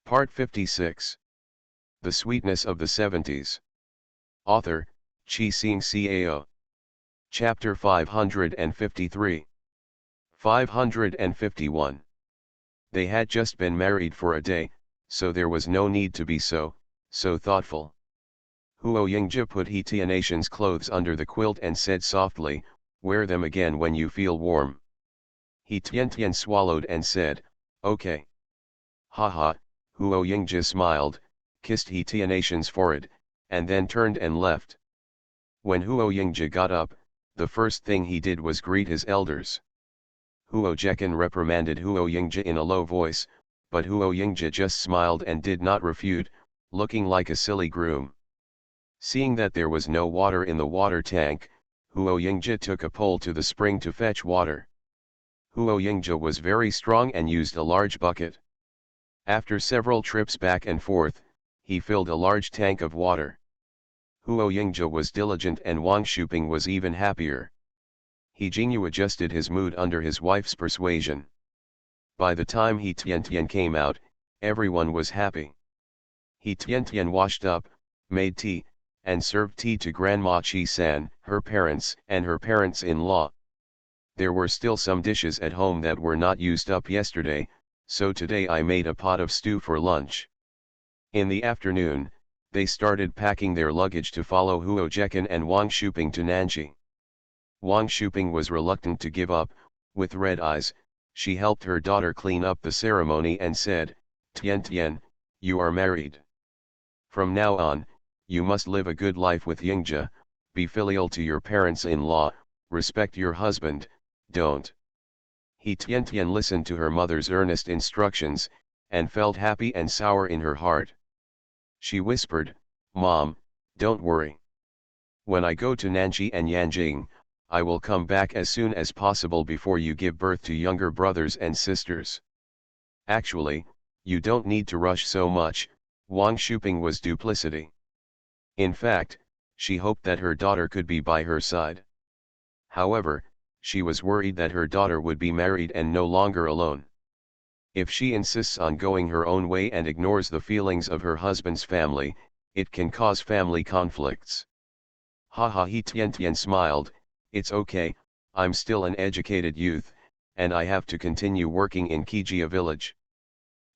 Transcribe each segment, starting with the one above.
Part 56. The Sweetness of the Seventies. Author, Chi Sing Cao. Chapter 553. 551. They had just been married for a day, so there was no need to be so thoughtful. Huo Yingji put He Tianatian's clothes under the quilt and said softly, "Wear them again when you feel warm." He Tiantian swallowed and said, "Okay." "Ha." Huo Yingji smiled, kissed He Tianatian's forehead, and then turned and left. When Huo Yingji got up, the first thing he did was greet his elders. Huo Jekan reprimanded Huo Yingji in a low voice, but Huo Yingji just smiled and did not refute, looking like a silly groom. Seeing that there was no water in the water tank, Huo Yingji took a pole to the spring to fetch water. Huo Yingji was very strong and used a large bucket. After several trips back and forth, he filled a large tank of water. Huo Yingji was diligent and Wang Shuping was even happier. He Jingyu adjusted his mood under his wife's persuasion. By the time He Tiantian came out, everyone was happy. He Tiantian washed up, made tea, and served tea to Grandma Chi-san, her parents, and her parents-in-law. There were still some dishes at home that were not used up yesterday, so today I made a pot of stew for lunch. In the afternoon, they started packing their luggage to follow Huo Jekan and Wang Shuping to Nanji. Wang Shuping was reluctant to give up. With red eyes, she helped her daughter clean up the ceremony and said, "Tiantian, you are married. From now on, you must live a good life with Yingji, be filial to your parents-in-law, respect your husband, don't." He Tiantian listened to her mother's earnest instructions, and felt happy and sour in her heart. She whispered, "Mom, don't worry. When I go to Nanji and Yanjing, I will come back as soon as possible before you give birth to younger brothers and sisters. Actually, you don't need to rush so much." Wang Shuping was duplicity. In fact, she hoped that her daughter could be by her side. However, she was worried that her daughter would be married and no longer alone. If she insists on going her own way and ignores the feelings of her husband's family, it can cause family conflicts. "Ha." He Tiantian smiled, "It's okay, I'm still an educated youth, and I have to continue working in Kijia village.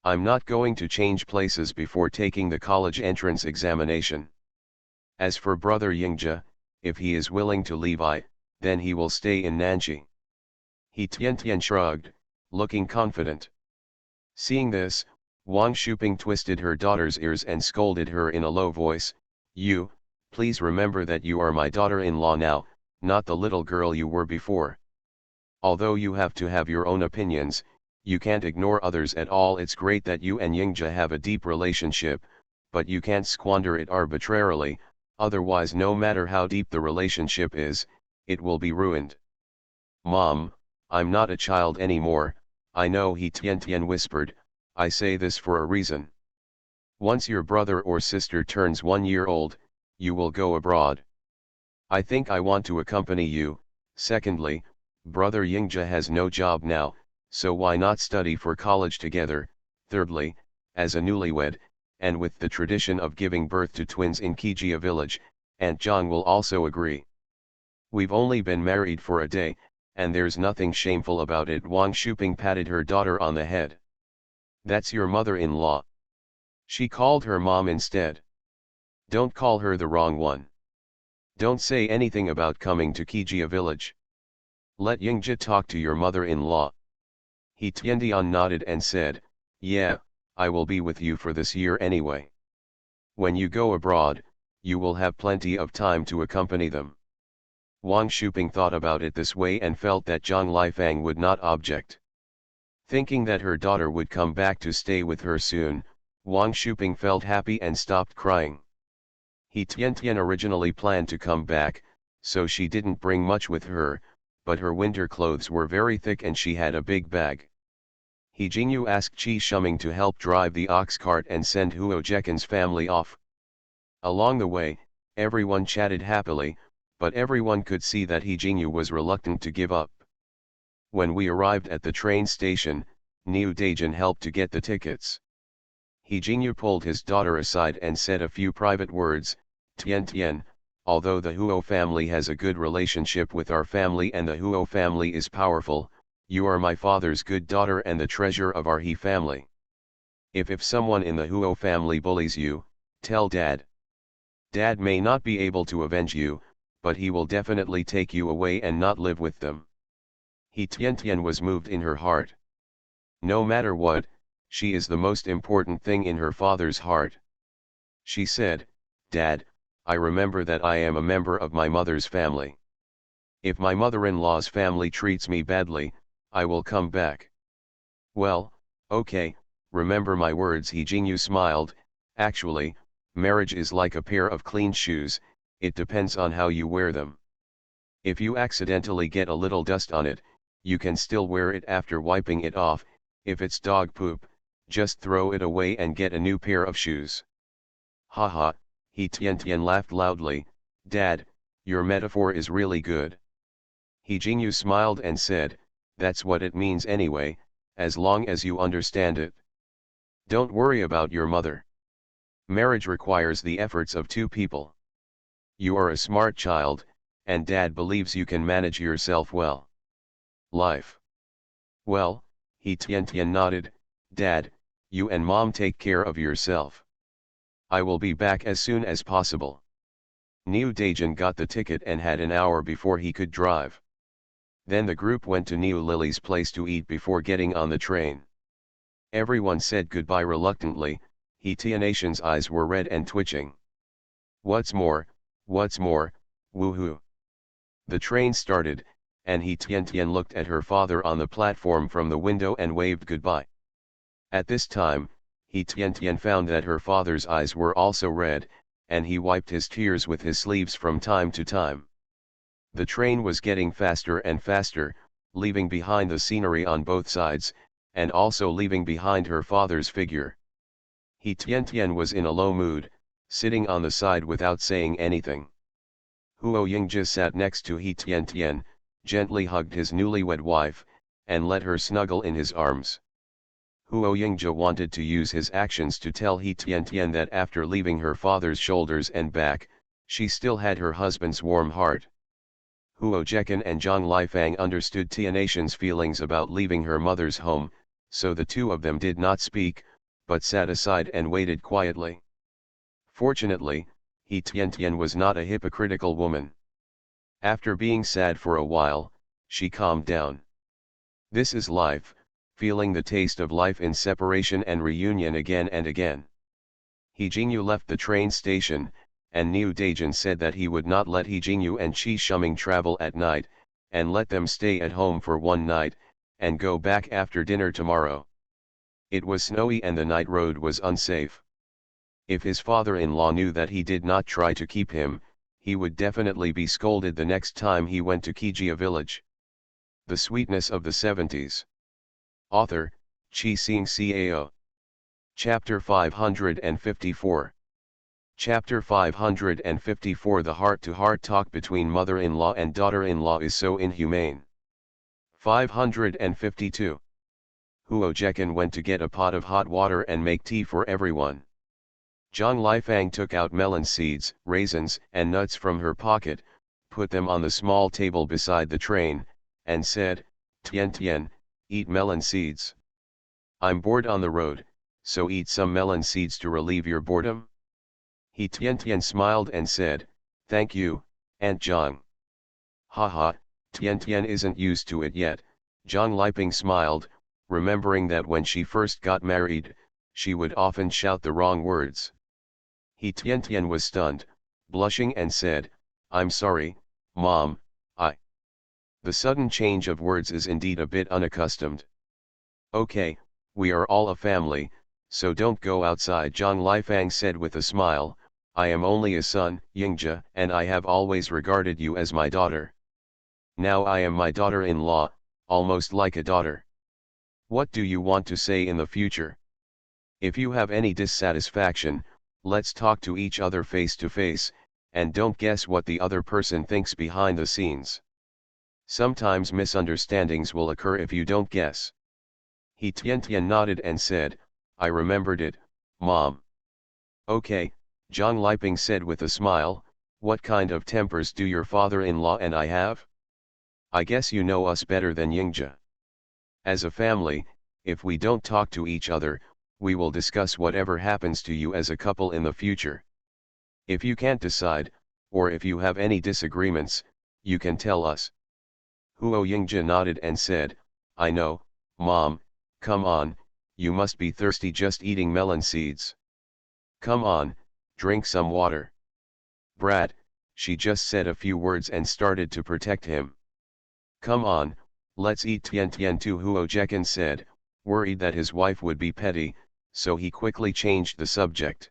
I'm not going to change places before taking the college entrance examination. As for brother Yingji, if he is willing to leave then he will stay in Nanji." He Tiantian shrugged, looking confident. Seeing this, Wang Shuping twisted her daughter's ears and scolded her in a low voice, "You, please remember that you are my daughter-in-law now, not the little girl you were before. Although you have to have your own opinions, you can't ignore others at all. It's great that you and Yingji have a deep relationship, but you can't squander it arbitrarily, otherwise no matter how deep the relationship is, it will be ruined." "Mom, I'm not a child anymore, I know," He Tiantian whispered, "I say this for a reason. Once your brother or sister turns 1 year old, you will go abroad. I think I want to accompany you. Secondly, brother Yingji has no job now, so why not study for college together. Thirdly, as a newlywed, and with the tradition of giving birth to twins in Kijia village, Aunt Zhang will also agree. We've only been married for a day, and there's nothing shameful about it." Wang Shuping patted her daughter on the head. "That's your mother-in-law. She called her mom instead. Don't call her the wrong one. Don't say anything about coming to Kijia village. Let Yingji talk to your mother-in-law." He Tiantian nodded and said, "Yeah, I will be with you for this year anyway. When you go abroad, you will have plenty of time to accompany them." Wang Shuping thought about it this way and felt that Zhang Lifang would not object. Thinking that her daughter would come back to stay with her soon, Wang Shuping felt happy and stopped crying. He Tiantian originally planned to come back, so she didn't bring much with her, but her winter clothes were very thick and she had a big bag. He Jingyu asked Qi Shuming to help drive the ox cart and send Huo Jekan's family off. Along the way, everyone chatted happily, but everyone could see that He Jingyu was reluctant to give up. When we arrived at the train station, Niu Daijin helped to get the tickets. He Jingyu pulled his daughter aside and said a few private words. Tian Tian, although the Huo family has a good relationship with our family and the Huo family is powerful, you are my father's good daughter and the treasure of our He family. If someone in the Huo family bullies you, tell Dad. Dad may not be able to avenge you, but he will definitely take you away and not live with them. He Tian Tian was moved in her heart. No matter what, she is the most important thing in her father's heart. She said, Dad, I remember that I am a member of my mother's family. If my mother-in-law's family treats me badly, I will come back. Well, okay, remember my words. He Jingyu smiled. Actually, marriage is like a pair of clean shoes, it depends on how you wear them. If you accidentally get a little dust on it, you can still wear it after wiping it off. If it's dog poop, just throw it away and get a new pair of shoes. Haha, He Tian Tian laughed loudly. Dad, your metaphor is really good. He Jingyu smiled and said, that's what it means anyway, as long as you understand it. Don't worry about your mother. Marriage requires the efforts of two people. You are a smart child, and Dad believes you can manage yourself well. Life. Well, He Tian Tian nodded. Dad, you and Mom take care of yourself. I will be back as soon as possible. Niu Daijin got the ticket and had an hour before he could drive. Then the group went to Niu Lily's place to eat before getting on the train. Everyone said goodbye reluctantly. He Tianation's eyes were red and twitching. What's more, woohoo. The train started, and He Tian Tian looked at her father on the platform from the window and waved goodbye. At this time, He Tian Tian found that her father's eyes were also red, and he wiped his tears with his sleeves from time to time. The train was getting faster and faster, leaving behind the scenery on both sides, and also leaving behind her father's figure. He Tian Tian was in a low mood, sitting on the side without saying anything. Huo Yingji sat next to He Tian Tian, gently hugged his newlywed wife, and let her snuggle in his arms. Huo Yingji wanted to use his actions to tell He Tian Tian that after leaving her father's shoulders and back, she still had her husband's warm heart. Huo Jekan and Zhang Lifang understood Tianation's feelings about leaving her mother's home, so the two of them did not speak, but sat aside and waited quietly. Fortunately, He Tian Tian was not a hypocritical woman. After being sad for a while, she calmed down. This is life, feeling the taste of life in separation and reunion again and again. He Jingyu left the train station, and Niu Daijin said that he would not let He Jingyu and Qi Shuming travel at night, and let them stay at home for one night, and go back after dinner tomorrow. It was snowy and the night road was unsafe. If his father-in-law knew that he did not try to keep him, he would definitely be scolded the next time he went to Kijia village. The Sweetness of the 70s. Author, Chi Sing Cao. Chapter 554. Chapter 554. The heart-to-heart talk between mother-in-law and daughter-in-law is so inhumane. 552. Huo Jekan went to get a pot of hot water and make tea for everyone. Zhang Lifang took out melon seeds, raisins, and nuts from her pocket, put them on the small table beside the train, and said, Tian Tian, eat melon seeds. I'm bored on the road, so eat some melon seeds to relieve your boredom. He Tian Tian smiled and said, thank you, Aunt Zhang. Haha, Tian Tian isn't used to it yet. Zhang Liping smiled, remembering that when she first got married, she would often shout the wrong words. He Tian Tian was stunned, blushing and said, I'm sorry, Mom, The sudden change of words is indeed a bit unaccustomed. Okay, we are all a family, so don't go outside, Zhang Lifang said with a smile. I am only a son, Yingji, and I have always regarded you as my daughter. Now I am my daughter-in-law, almost like a daughter. What do you want to say in the future? If you have any dissatisfaction, let's talk to each other face to face, and don't guess what the other person thinks behind the scenes. Sometimes misunderstandings will occur if you don't guess. He Tian Tian nodded and said, I remembered it, Mom. Okay, Zhang Liping said with a smile, what kind of tempers do your father-in-law and I have? I guess you know us better than Yingzhe. As a family, if we don't talk to each other, we will discuss whatever happens to you as a couple in the future. If you can't decide, or if you have any disagreements, you can tell us. Huo Yingzhe nodded and said, I know, Mom, come on, you must be thirsty just eating melon seeds. Come on, drink some water. Brat, she just said a few words and started to protect him. Come on, let's eat Tian Tian too, Huo Jekan said, worried that his wife would be petty, so he quickly changed the subject.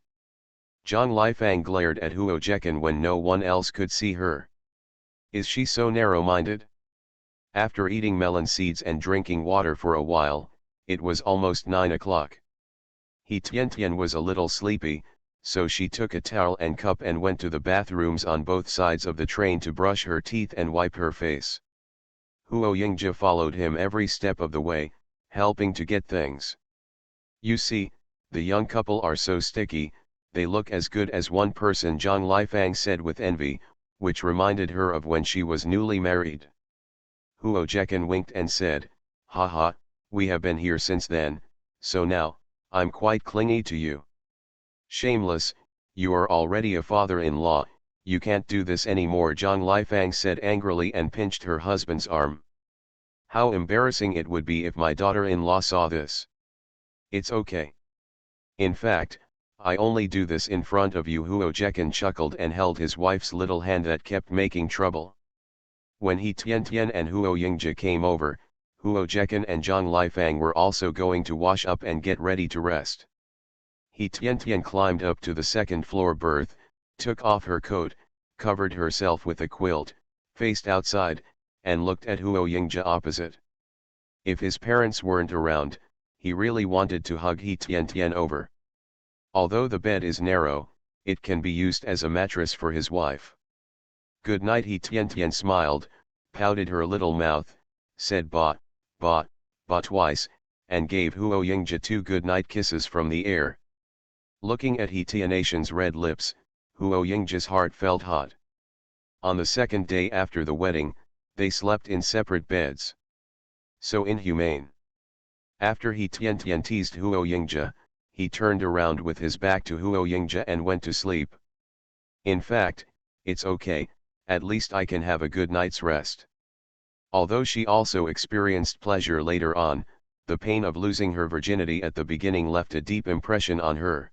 Zhang Lifang glared at Huo Jekan when no one else could see her. Is she so narrow-minded? After eating melon seeds and drinking water for a while, it was almost 9 o'clock. Tian Tian was a little sleepy, so she took a towel and cup and went to the bathrooms on both sides of the train to brush her teeth and wipe her face. Huo Yingzhe followed him every step of the way, helping to get things. You see, the young couple are so sticky, they look as good as one person, Zhang Lifang said with envy, which reminded her of when she was newly married. Huo Jekan winked and said, haha, we have been here since then, so now, I'm quite clingy to you. Shameless, you are already a father-in-law, you can't do this anymore, Zhang Lifang said angrily and pinched her husband's arm. How embarrassing it would be if my daughter-in-law saw this. It's okay. In fact, I only do this in front of you, Huo Jekan chuckled and held his wife's little hand that kept making trouble. When Tian Tian and Huo Yingzhe came over, Huo Jekan and Zhang Lifang were also going to wash up and get ready to rest. Tian Tian climbed up to the second-floor berth, took off her coat, covered herself with a quilt, faced outside, and looked at Huo Yingzhe opposite. If his parents weren't around, he really wanted to hug Tian Tian over. Although the bed is narrow, it can be used as a mattress for his wife. Good night, Tian Tian smiled, pouted her little mouth, said ba, ba, ba twice, and gave Huo Yingzhe 2 good night kisses from the air. Looking at Tianation's red lips, Huo Yingzhe's heart felt hot. On the second day after the wedding, they slept in separate beds. So inhumane. After Tian Tian teased Huo Yingzhe, he turned around with his back to Huo Yingzhe and went to sleep. In fact, it's okay, at least I can have a good night's rest. Although she also experienced pleasure later on, the pain of losing her virginity at the beginning left a deep impression on her.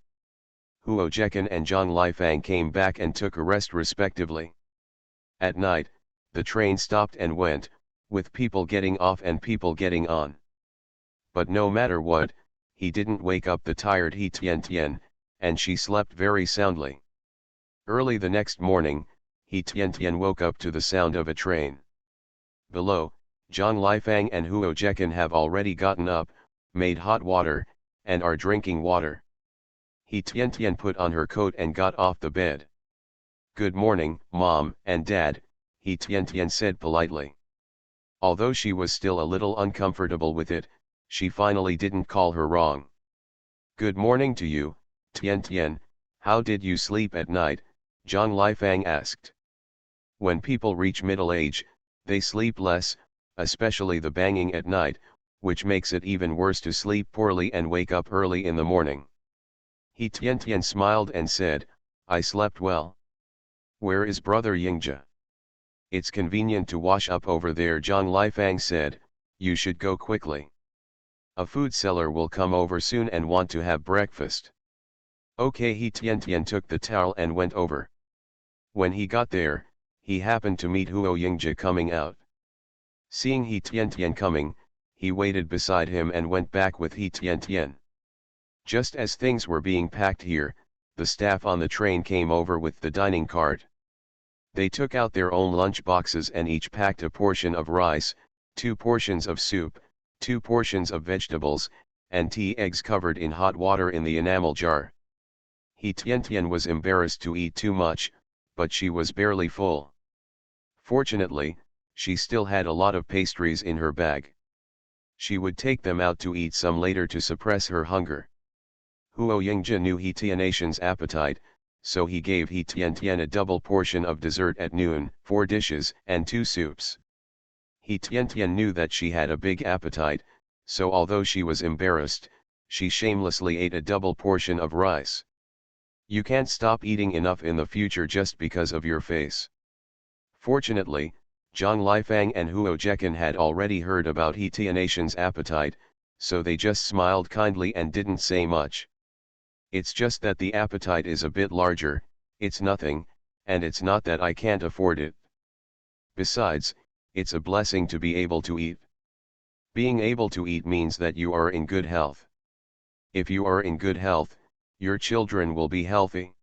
Huo Jekan and Zhang Lifang came back and took a rest respectively. At night, the train stopped and went, with people getting off and people getting on. But no matter what, he didn't wake up the tired Tian Tian, and she slept very soundly. Early the next morning, Tian Tian woke up to the sound of a train. Below, Zhang Lifang and Huo Jekan have already gotten up, made hot water, and are drinking water. Tian Tian put on her coat and got off the bed. Good morning, Mom and Dad, Tian Tian said politely. Although she was still a little uncomfortable with it, she finally didn't call her wrong. Good morning to you, Tian Tian, how did you sleep at night? Zhang Lifang asked. When people reach middle age, they sleep less, especially the banging at night, which makes it even worse to sleep poorly and wake up early in the morning. Tian Tian smiled and said, I slept well. Where is brother Yingzhe? It's convenient to wash up over there, Zhang Lifang said, you should go quickly. A food seller will come over soon and want to have breakfast. Okay, Tian Tian took the towel and went over. When he got there, he happened to meet Huo Yingzhe coming out. Seeing Tian Tian coming, he waited beside him and went back with Tian Tian. Just as things were being packed here, the staff on the train came over with the dining cart. They took out their own lunch boxes and each packed a portion of rice, 2 portions of soup, 2 portions of vegetables, and tea eggs covered in hot water in the enamel jar. Tian Tian was embarrassed to eat too much, but she was barely full. Fortunately, she still had a lot of pastries in her bag. She would take them out to eat some later to suppress her hunger. Huo Yingzhi knew He Tian's appetite, so he gave He Tian a double portion of dessert at noon, 4 dishes and 2 soups. He Tian knew that she had a big appetite, so although she was embarrassed, she shamelessly ate a double portion of rice. You can't stop eating enough in the future just because of your face. Fortunately, Zhang Lifang and Huo Jekan had already heard about He Tian's appetite, so they just smiled kindly and didn't say much. It's just that the appetite is a bit larger, it's nothing, and it's not that I can't afford it. Besides, it's a blessing to be able to eat. Being able to eat means that you are in good health. If you are in good health, your children will be healthy.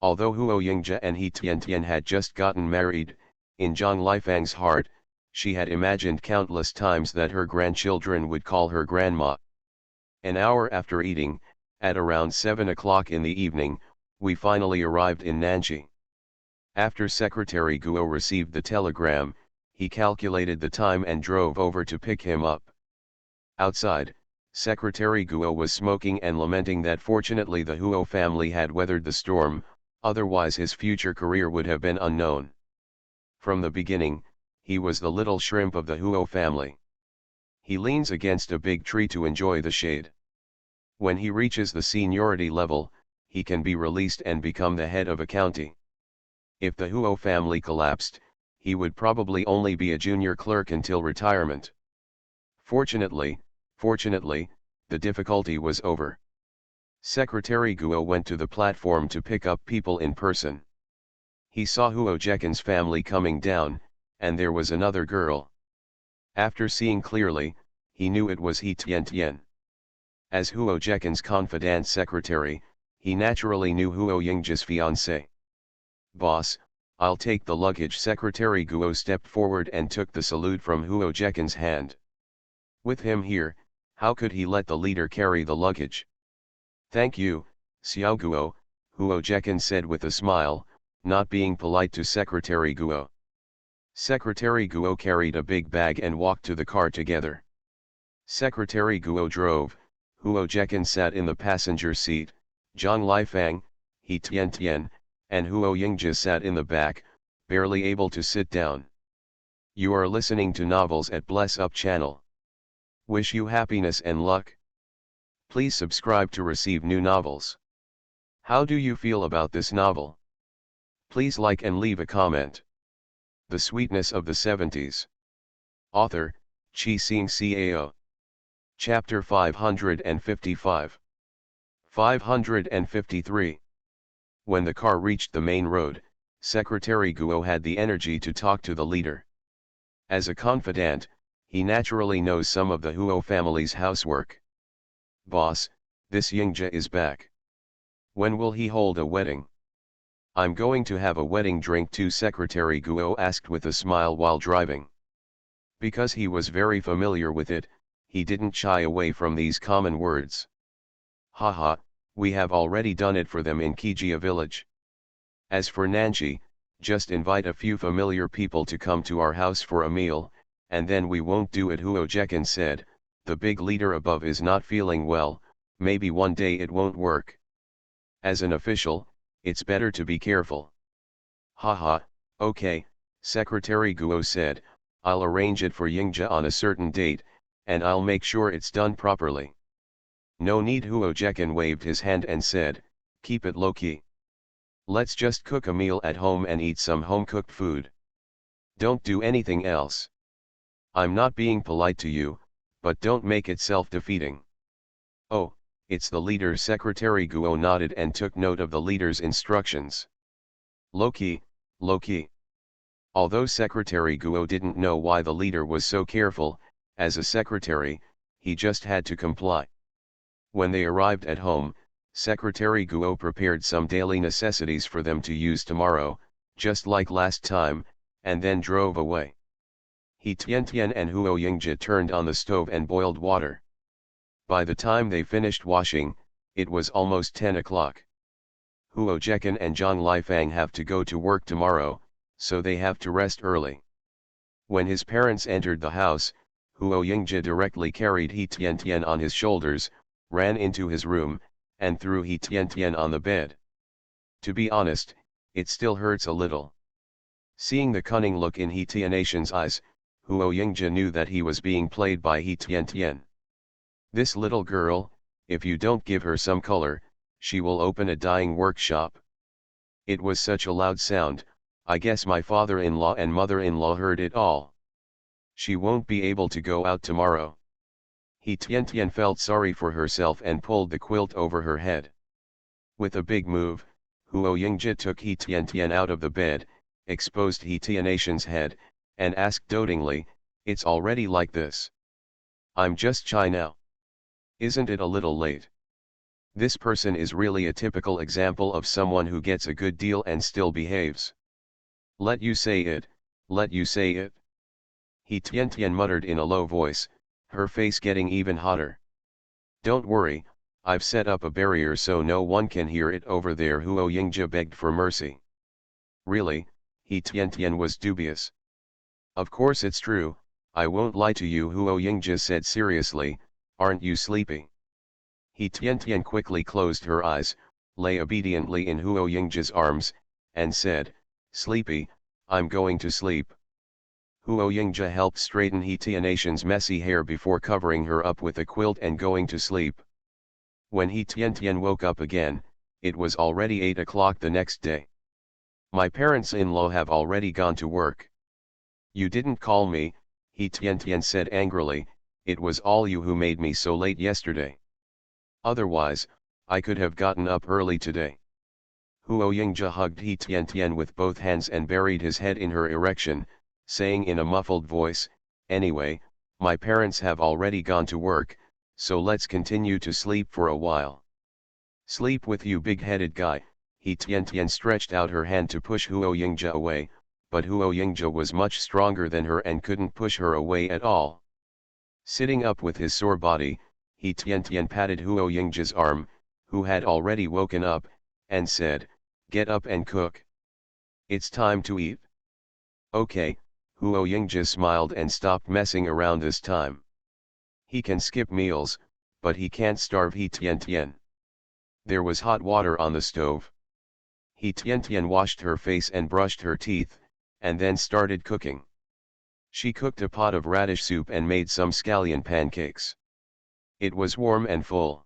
Although Huo Yingzhi and He Tian had just gotten married, in Zhang Lifang's heart, she had imagined countless times that her grandchildren would call her grandma. An hour after eating, at around 7 o'clock in the evening, we finally arrived in Nanji. After Secretary Guo received the telegram, he calculated the time and drove over to pick him up. Outside, Secretary Guo was smoking and lamenting that fortunately the Huo family had weathered the storm, otherwise his future career would have been unknown. From the beginning, he was the little shrimp of the Huo family. He leans against a big tree to enjoy the shade. When he reaches the seniority level, he can be released and become the head of a county. If the Huo family collapsed, he would probably only be a junior clerk until retirement. Fortunately, the difficulty was over. Secretary Guo went to the platform to pick up people in person. He saw Huo Jekan's family coming down, and there was another girl. After seeing clearly, he knew it was He Tian. As Huo Jekan's confidant secretary, he naturally knew Huo Yingzhi's fiancée. "Boss, I'll take the luggage." Secretary Guo stepped forward and took the salute from Huo Jekan's hand. With him here, how could he let the leader carry the luggage? "Thank you, Xiao Guo," Huo Jekan said with a smile, not being polite to Secretary Guo. Secretary Guo carried a big bag and walked to the car together. Secretary Guo drove, Huo Jekan sat in the passenger seat, Zhang Lifang, He Tian, and Huo Yingzhi sat in the back, barely able to sit down. You are listening to Novels at Bless Up channel. Wish you happiness and luck. Please subscribe to receive new novels. How do you feel about this novel? Please like and leave a comment. The Sweetness of the 70s. Author, Chi Sing Cao. Chapter 555. 553. When the car reached the main road, Secretary Guo had the energy to talk to the leader. As a confidant, he naturally knows some of the Huo family's housework. "Boss, this Yingzhi is back. When will he hold a wedding?" "I'm going to have a wedding drink too," Secretary Guo asked with a smile while driving. Because he was very familiar with it, he didn't shy away from these common words. "Haha, we have already done it for them in Kijia village. As for Nanji, just invite a few familiar people to come to our house for a meal, and then we won't do it." Huo Jekan said, "The big leader above is not feeling well, maybe one day it won't work. As an official, it's better to be careful." "Haha, okay," Secretary Guo said, "I'll arrange it for Yingzhi on a certain date, and I'll make sure it's done properly." "No need." Huo Jekan waved his hand and said, "Keep it low-key. Let's just cook a meal at home and eat some home-cooked food. Don't do anything else. I'm not being polite to you, but don't make it self-defeating." "Oh, it's the leader." Secretary Guo nodded and took note of the leader's instructions. Low-key, low-key. Although Secretary Guo didn't know why the leader was so careful, as a secretary, he just had to comply. When they arrived at home, Secretary Guo prepared some daily necessities for them to use tomorrow, just like last time, and then drove away. He Tian and Huo Yingzhi turned on the stove and boiled water. By the time they finished washing, it was almost 10 o'clock. Huo Jekan and Zhang Lifang have to go to work tomorrow, so they have to rest early. When his parents entered the house, Huo Yingzhi directly carried He Tian on his shoulders, ran into his room, and threw He Tian Tian on the bed. To be honest, it still hurts a little. Seeing the cunning look in He Tianatian's eyes, Huo Yingja knew that he was being played by He Tian Tian. This little girl, if you don't give her some color, she will open a dyeing workshop. It was such a loud sound, I guess my father-in-law and mother-in-law heard it all. She won't be able to go out tomorrow. He Tian Tian felt sorry for herself and pulled the quilt over her head. With a big move, Huo Yingja took He Tian Tian out of the bed, exposed He Tianatian's head, and asked dotingly, "It's already like this? I'm just shy now. Isn't it a little late?" This person is really a typical example of someone who gets a good deal and still behaves. "Let you say it, let you say it." He Tian Tian muttered in a low voice, her face getting even hotter. "Don't worry, I've set up a barrier so no one can hear it over there." Huo Yingja begged for mercy. "Really?" He Tian Tian was dubious. "Of course it's true, I won't lie to you," Huo Yingja said seriously. "Aren't you sleepy?" He Tian Tian quickly closed her eyes, lay obediently in Huo Yingja's arms, and said, "Sleepy, I'm going to sleep." Huo Yingja helped straighten He Tianatian's messy hair before covering her up with a quilt and going to sleep. When He Tian Tian woke up again, it was already 8 o'clock the next day. "My parents-in-law have already gone to work. You didn't call me," He Tian Tian said angrily. "It was all you who made me so late yesterday. Otherwise, I could have gotten up early today." Huo Yingja hugged He Tian Tian with both hands and buried his head in her erection, saying in a muffled voice, "Anyway, my parents have already gone to work, so let's continue to sleep for a while." "Sleep with you, big-headed guy." He Tian Tian stretched out her hand to push Huo Yingja away, but Huo Yingja was much stronger than her and couldn't push her away at all. Sitting up with his sore body, He Tian Tian patted Huo Yingja's arm, who had already woken up, and said, "Get up and cook. It's time to eat." "Okay." Huo Yingja smiled and stopped messing around this time. He can skip meals, but he can't starve He Tian Tian. There was hot water on the stove. He Tian Tian washed her face and brushed her teeth, and then started cooking. She cooked a pot of radish soup and made some scallion pancakes. It was warm and full.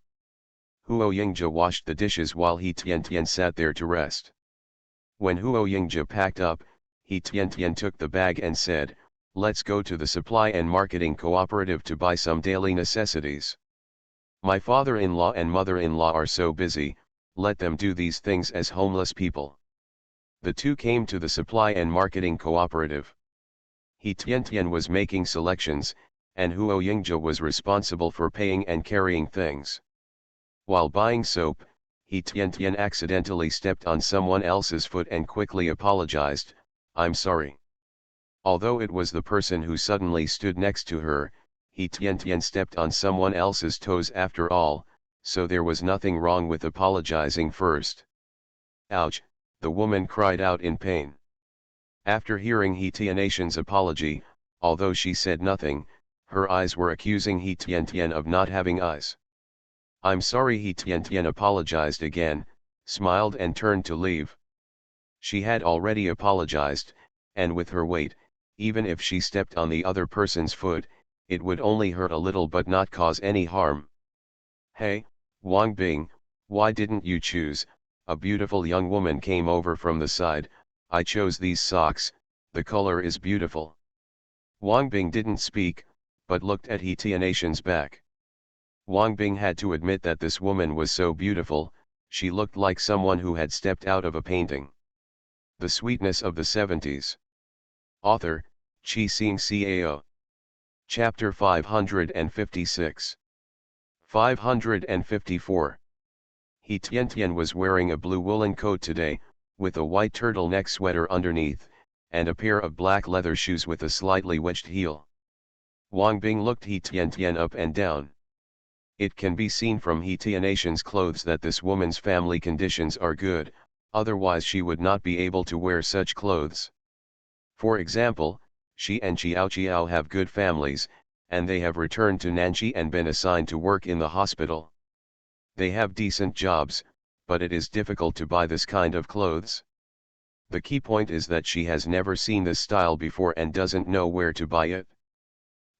Huo Yingja washed the dishes while He Tian Tian sat there to rest. When Huo Yingja packed up, He Tian Tian took the bag and said, "Let's go to the supply and marketing cooperative to buy some daily necessities. My father-in-law and mother-in-law are so busy, let them do these things as homeless people." The two came to the supply and marketing cooperative. He Tian Tian was making selections, and Huo Yingja was responsible for paying and carrying things. While buying soap, He Tian Tian accidentally stepped on someone else's foot and quickly apologized, "I'm sorry." Although it was the person who suddenly stood next to her, He Tian Tian stepped on someone else's toes after all, so there was nothing wrong with apologizing first. "Ouch," the woman cried out in pain. After hearing He Tianatian's apology, although she said nothing, her eyes were accusing He Tian Tian of not having eyes. "I'm sorry." He Tian Tian apologized again, smiled and turned to leave. She had already apologized, and with her weight, even if she stepped on the other person's foot, it would only hurt a little but not cause any harm. "Hey, Wang Bing, why didn't you choose?" A beautiful young woman came over from the side. "I chose these socks, the color is beautiful." Wang Bing didn't speak, but looked at He Tianatian's back. Wang Bing had to admit that this woman was so beautiful, she looked like someone who had stepped out of a painting. The Sweetness of the 70s. Author, Chi Sing Cao. Chapter 556. 554. He Tian Tian was wearing a blue woolen coat today, with a white turtleneck sweater underneath, and a pair of black leather shoes with a slightly wedged heel. Wang Bing looked He Tian Tian up and down. It can be seen from He Tianatian's clothes that this woman's family conditions are good, otherwise she would not be able to wear such clothes. For example, she and Xiao Qiao have good families, and they have returned to Nanxi and been assigned to work in the hospital. They have decent jobs, but it is difficult to buy this kind of clothes. The key point is that she has never seen this style before and doesn't know where to buy it.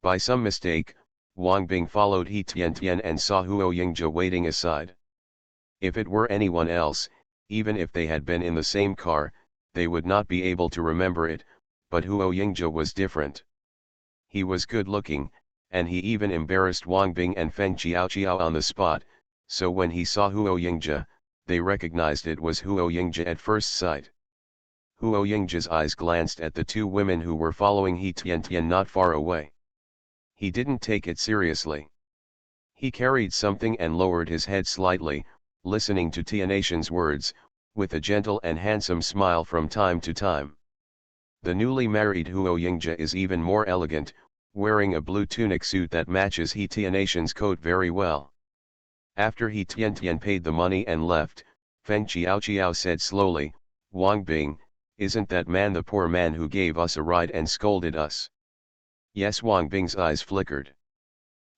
By some mistake, Wang Bing followed He Tian and saw Huo Yingzhe waiting aside. If it were anyone else, even if they had been in the same car, they would not be able to remember it, but Huo Yingzhe was different. He was good looking, and he even embarrassed Wang Bing and Feng Qiao on the spot, so when he saw Huo Yingzhe, they recognized it was Huo Yingzhe at first sight. Huo Yingzhe's eyes glanced at the two women who were following He Tian not far away. He didn't take it seriously. He carried something and lowered his head slightly, listening to Tianatian's words, with a gentle and handsome smile from time to time. The newly married Huo Yingzhe is even more elegant, wearing a blue tunic suit that matches He Tianatian's coat very well. After He Tian paid the money and left, Feng Qiao said slowly, "Wang Bing, isn't that man the poor man who gave us a ride and scolded us?" Yes, Wang Bing's eyes flickered.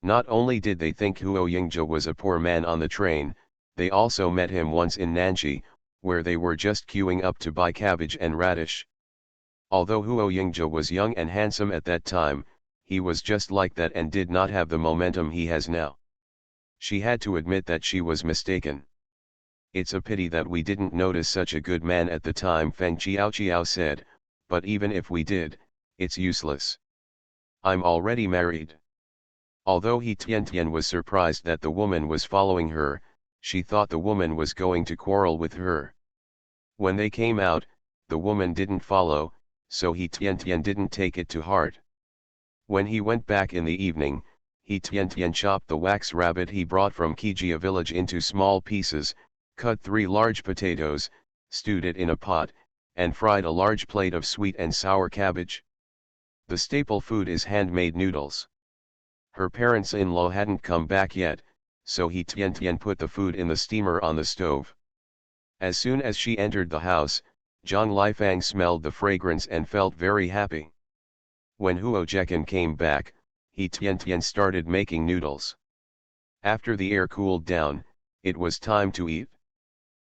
Not only did they think Huo Yingzhe was a poor man on the train, they also met him once in Nanxi, where they were just queuing up to buy cabbage and radish. Although Huo Yingzhe was young and handsome at that time, he was just like that and did not have the momentum he has now. She had to admit that she was mistaken. "It's a pity that we didn't notice such a good man at the time," Feng Qiao said, "but even if we did, it's useless. I'm already married." Although He Tian was surprised that the woman was following her, she thought the woman was going to quarrel with her. When they came out, the woman didn't follow, so He Tian didn't take it to heart. When he went back in the evening, He Tian chopped the wax rabbit he brought from Kijia village into small pieces, cut 3 large potatoes, stewed it in a pot, and fried a large plate of sweet and sour cabbage. The staple food is handmade noodles. Her parents-in-law hadn't come back yet, so He Tian put the food in the steamer on the stove. As soon as she entered the house, Zhang Lifang smelled the fragrance and felt very happy. When Huo Zhekan came back, He Tian started making noodles. After the air cooled down, it was time to eat.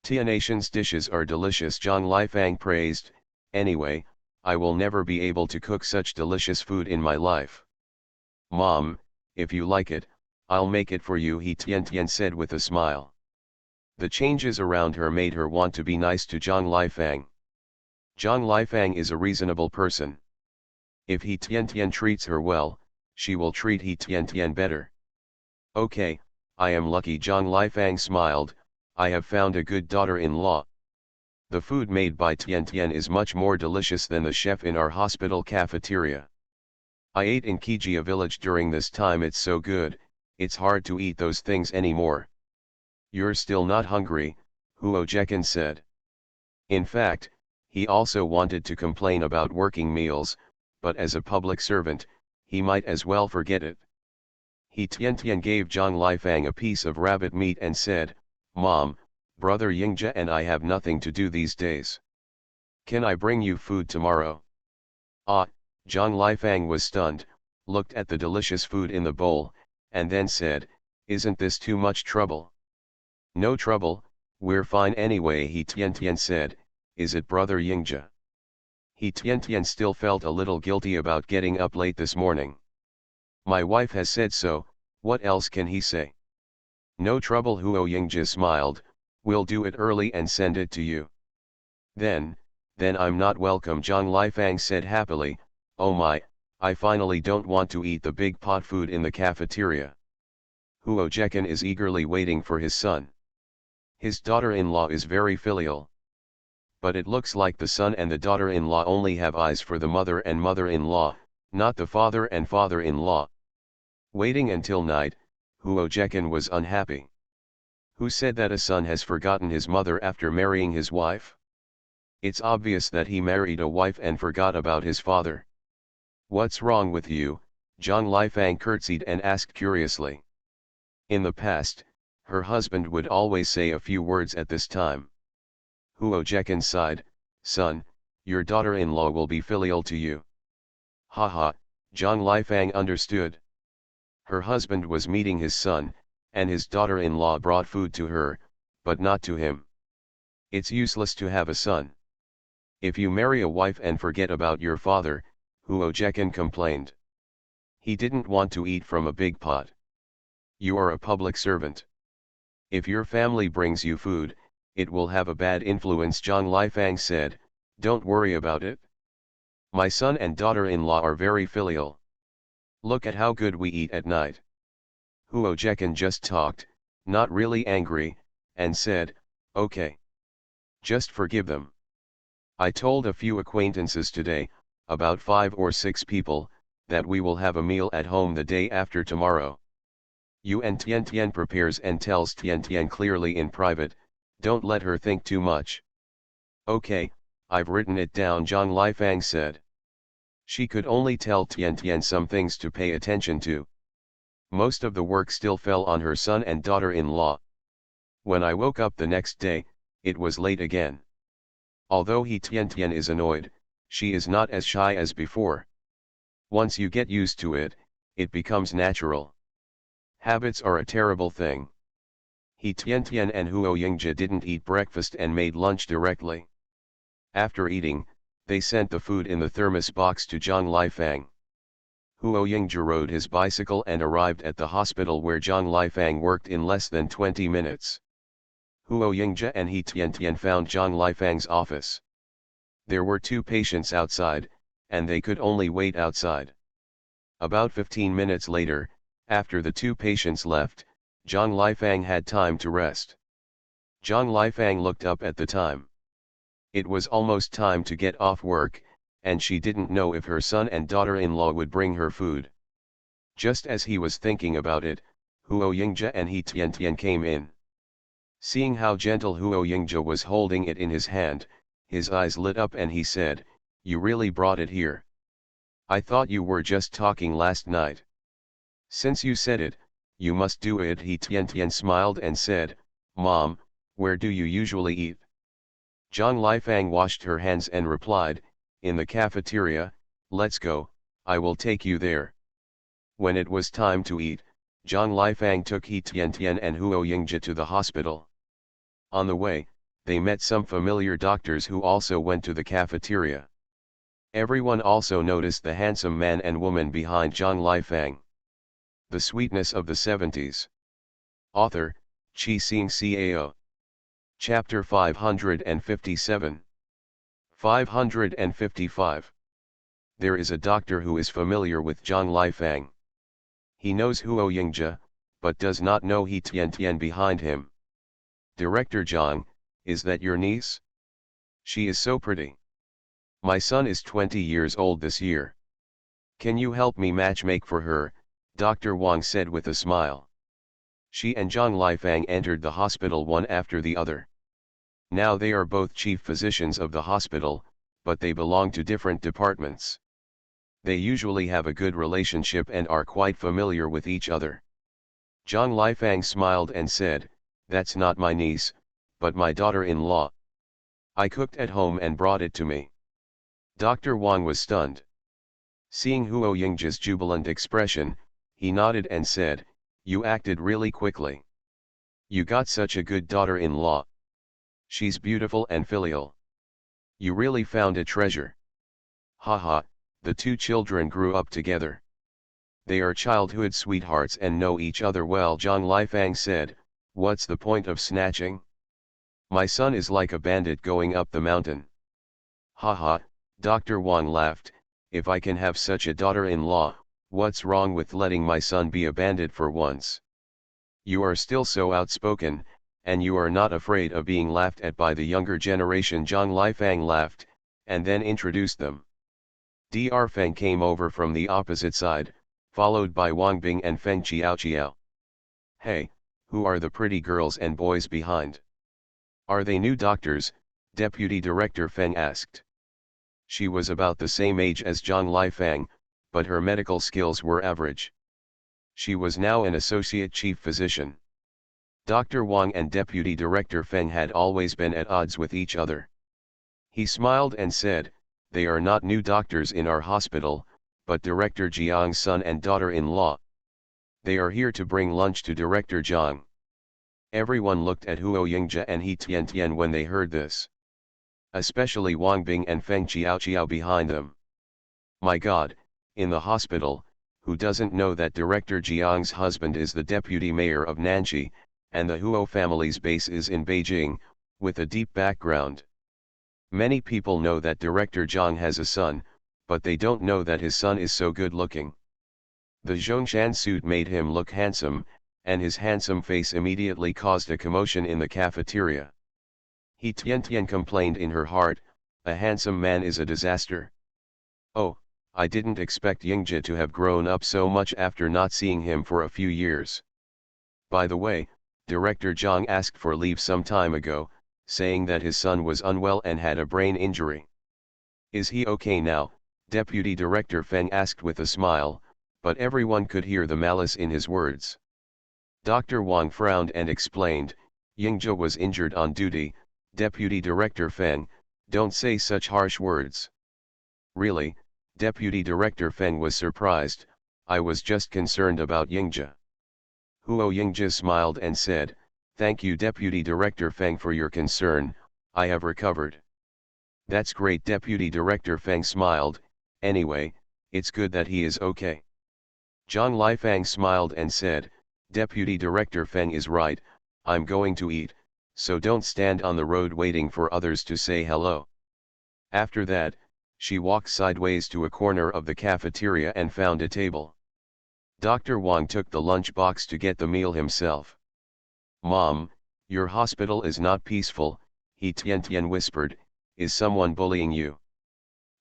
Tianatian's dishes are delicious, Zhang Lifang praised. "Anyway, I will never be able to cook such delicious food in my life." "Mom, if you like it, I'll make it for you," He Tian said with a smile. The changes around her made her want to be nice to Zhang Lifang. Zhang Lifang is a reasonable person. If He Tian treats her well, she will treat He Tian better. "Okay, I am lucky," Zhang Lifang smiled, "I have found a good daughter-in-law. The food made by Tian is much more delicious than the chef in our hospital cafeteria. I ate in Kijia village during this time, it's so good, it's hard to eat those things anymore." "You're still not hungry," Huo Zhekan said. In fact, he also wanted to complain about working meals, but as a public servant, he might as well forget it. He Tian gave Zhang Lifang a piece of rabbit meat and said, "Mom, brother Yingzhe and I have nothing to do these days. Can I bring you food tomorrow?" "Ah," Zhang Lifang was stunned, looked at the delicious food in the bowl, and then said, "Isn't this too much trouble?" "No trouble, we're fine anyway," He Tian said, "is it brother Yingzhe?" He Tian still felt a little guilty about getting up late this morning. "My wife has said so, what else can he say?" "No trouble," Huo Yingzhe smiled, "we'll do it early and send it to you." Then I'm not welcome," Zhang Lifang said happily. "Oh my, I finally don't want to eat the big pot food in the cafeteria." Huo Zhekan is eagerly waiting for his son. His daughter-in-law is very filial. But it looks like the son and the daughter-in-law only have eyes for the mother and mother-in-law, not the father and father-in-law. Waiting until night, Huo Zhekan was unhappy. Who said that a son has forgotten his mother after marrying his wife? It's obvious that he married a wife and forgot about his father. "What's wrong with you?" Zhang Lifang curtsied and asked curiously. In the past, her husband would always say a few words at this time. Huo Zhekan sighed, "Son, your daughter-in-law will be filial to you." "Ha ha," Zhang Lifang understood. Her husband was meeting his son, and his daughter-in-law brought food to her, but not to him. It's useless to have a son. If you marry a wife and forget about your father, Huo Jekan complained. He didn't want to eat from a big pot. You are a public servant. If your family brings you food, it will have a bad influence. Zhang Lifang said, don't worry about it. My son and daughter-in-law are very filial. Look at how good we eat at night. Huo Jekan just talked, not really angry, and said, okay. Just forgive them. I told a few acquaintances today, about 5 or 6 people, that we will have a meal at home the day after tomorrow. Yuan Tian prepares and tells Tian clearly in private, don't let her think too much. Okay, I've written it down, Zhang Lifang said. She could only tell Tian some things to pay attention to. Most of the work still fell on her son and daughter-in-law. When I woke up the next day, it was late again. Although Tian is annoyed, she is not as shy as before. Once you get used to it, it becomes natural. Habits are a terrible thing. Tian and Huo Yingji didn't eat breakfast and made lunch directly. After eating, they sent the food in the thermos box to Zhang Lifang. Huo Yingji rode his bicycle and arrived at the hospital where Zhang Lifang worked in less than 20 minutes. Huo Yingji and Tian found Zhang Lifang's office. There were 2 patients outside, and they could only wait outside. About 15 minutes later, after the 2 patients left, Zhang Lifang had time to rest. Zhang Lifang looked up at the time. It was almost time to get off work, and she didn't know if her son and daughter-in-law would bring her food. Just as he was thinking about it, Huo Yingji and Tian came in. Seeing how gentle Huo Yingji was holding it in his hand, his eyes lit up and he said, you really brought it here. I thought you were just talking last night. Since you said it, you must do it. Tian smiled and said, Mom, where do you usually eat? Zhang Lifang washed her hands and replied, in the cafeteria. Let's go, I will take you there. When it was time to eat, Zhang Lifang took Tian and Huo Yingji to the hospital. On the way, they met some familiar doctors who also went to the cafeteria. Everyone also noticed the handsome man and woman behind Zhang Lifang. The Sweetness of the Seventies. Author, Chi Xing Cao. Chapter 557. 555. There is a doctor who is familiar with Zhang Lifang. He knows Huo Yingji, but does not know Tian behind him. Director Zhang, is that your niece? She is so pretty. My son is 20 years old this year. Can you help me matchmake for her? Dr. Wang said with a smile. She and Zhang Lifang entered the hospital one after the other. Now they are both chief physicians of the hospital, but they belong to different departments. They usually have a good relationship and are quite familiar with each other. Zhang Lifang smiled and said, that's not my niece, but my daughter-in-law. I cooked at home and brought it to me. Dr. Wang was stunned. Seeing Huo Yingji's jubilant expression, he nodded and said, you acted really quickly. You got such a good daughter-in-law. She's beautiful and filial. You really found a treasure. Haha, the 2 children grew up together. They are childhood sweethearts and know each other well. Zhang Lifang said, what's the point of snatching? My son is like a bandit going up the mountain. Haha, Dr. Wang laughed, if I can have such a daughter-in-law, what's wrong with letting my son be a bandit for once? You are still so outspoken, and you are not afraid of being laughed at by the younger generation. Zhang Lifang laughed, and then introduced them. Dr. Feng came over from the opposite side, followed by Wang Bing and Feng Qiao. Hey, who are the pretty girls and boys behind? Are they new doctors? Deputy Director Feng asked. She was about the same age as Zhang Lifang, but her medical skills were average. She was now an associate chief physician. Dr. Wang and Deputy Director Feng had always been at odds with each other. He smiled and said, they are not new doctors in our hospital, but Director Jiang's son and daughter-in-law. They are here to bring lunch to Director Zhang. Everyone looked at Huo Yingzhe and He Tiantian when they heard this. Especially Wang Bing and Feng Qiao behind them. My God, in the hospital, who doesn't know that Director Jiang's husband is the deputy mayor of Nanxi, and the Huo family's base is in Beijing, with a deep background. Many people know that Director Zhang has a son, but they don't know that his son is so good looking. The Zhongshan suit made him look handsome, and his handsome face immediately caused a commotion in the cafeteria. He Tiantian complained in her heart, a handsome man is a disaster. Oh, I didn't expect Yingzhe to have grown up so much after not seeing him for a few years. By the way, Director Zhang asked for leave some time ago, saying that his son was unwell and had a brain injury. Is he okay now? Deputy Director Feng asked with a smile, but everyone could hear the malice in his words. Dr. Wang frowned and explained, Yingzhe was injured on duty. Deputy Director Feng, don't say such harsh words. Really? Deputy Director Feng was surprised, I was just concerned about Yingzhe. Huo Yingzhe smiled and said, thank you Deputy Director Feng for your concern, I have recovered. That's great Deputy Director Feng smiled, anyway, it's good that he is okay. Zhang Lifang smiled and said, Deputy Director Feng is right, I'm going to eat, so don't stand on the road waiting for others to say hello. After that, she walked sideways to a corner of the cafeteria and found a table. Dr. Wang took the lunch box to get the meal himself. Mom, your hospital is not peaceful, He Tiantian whispered, is someone bullying you?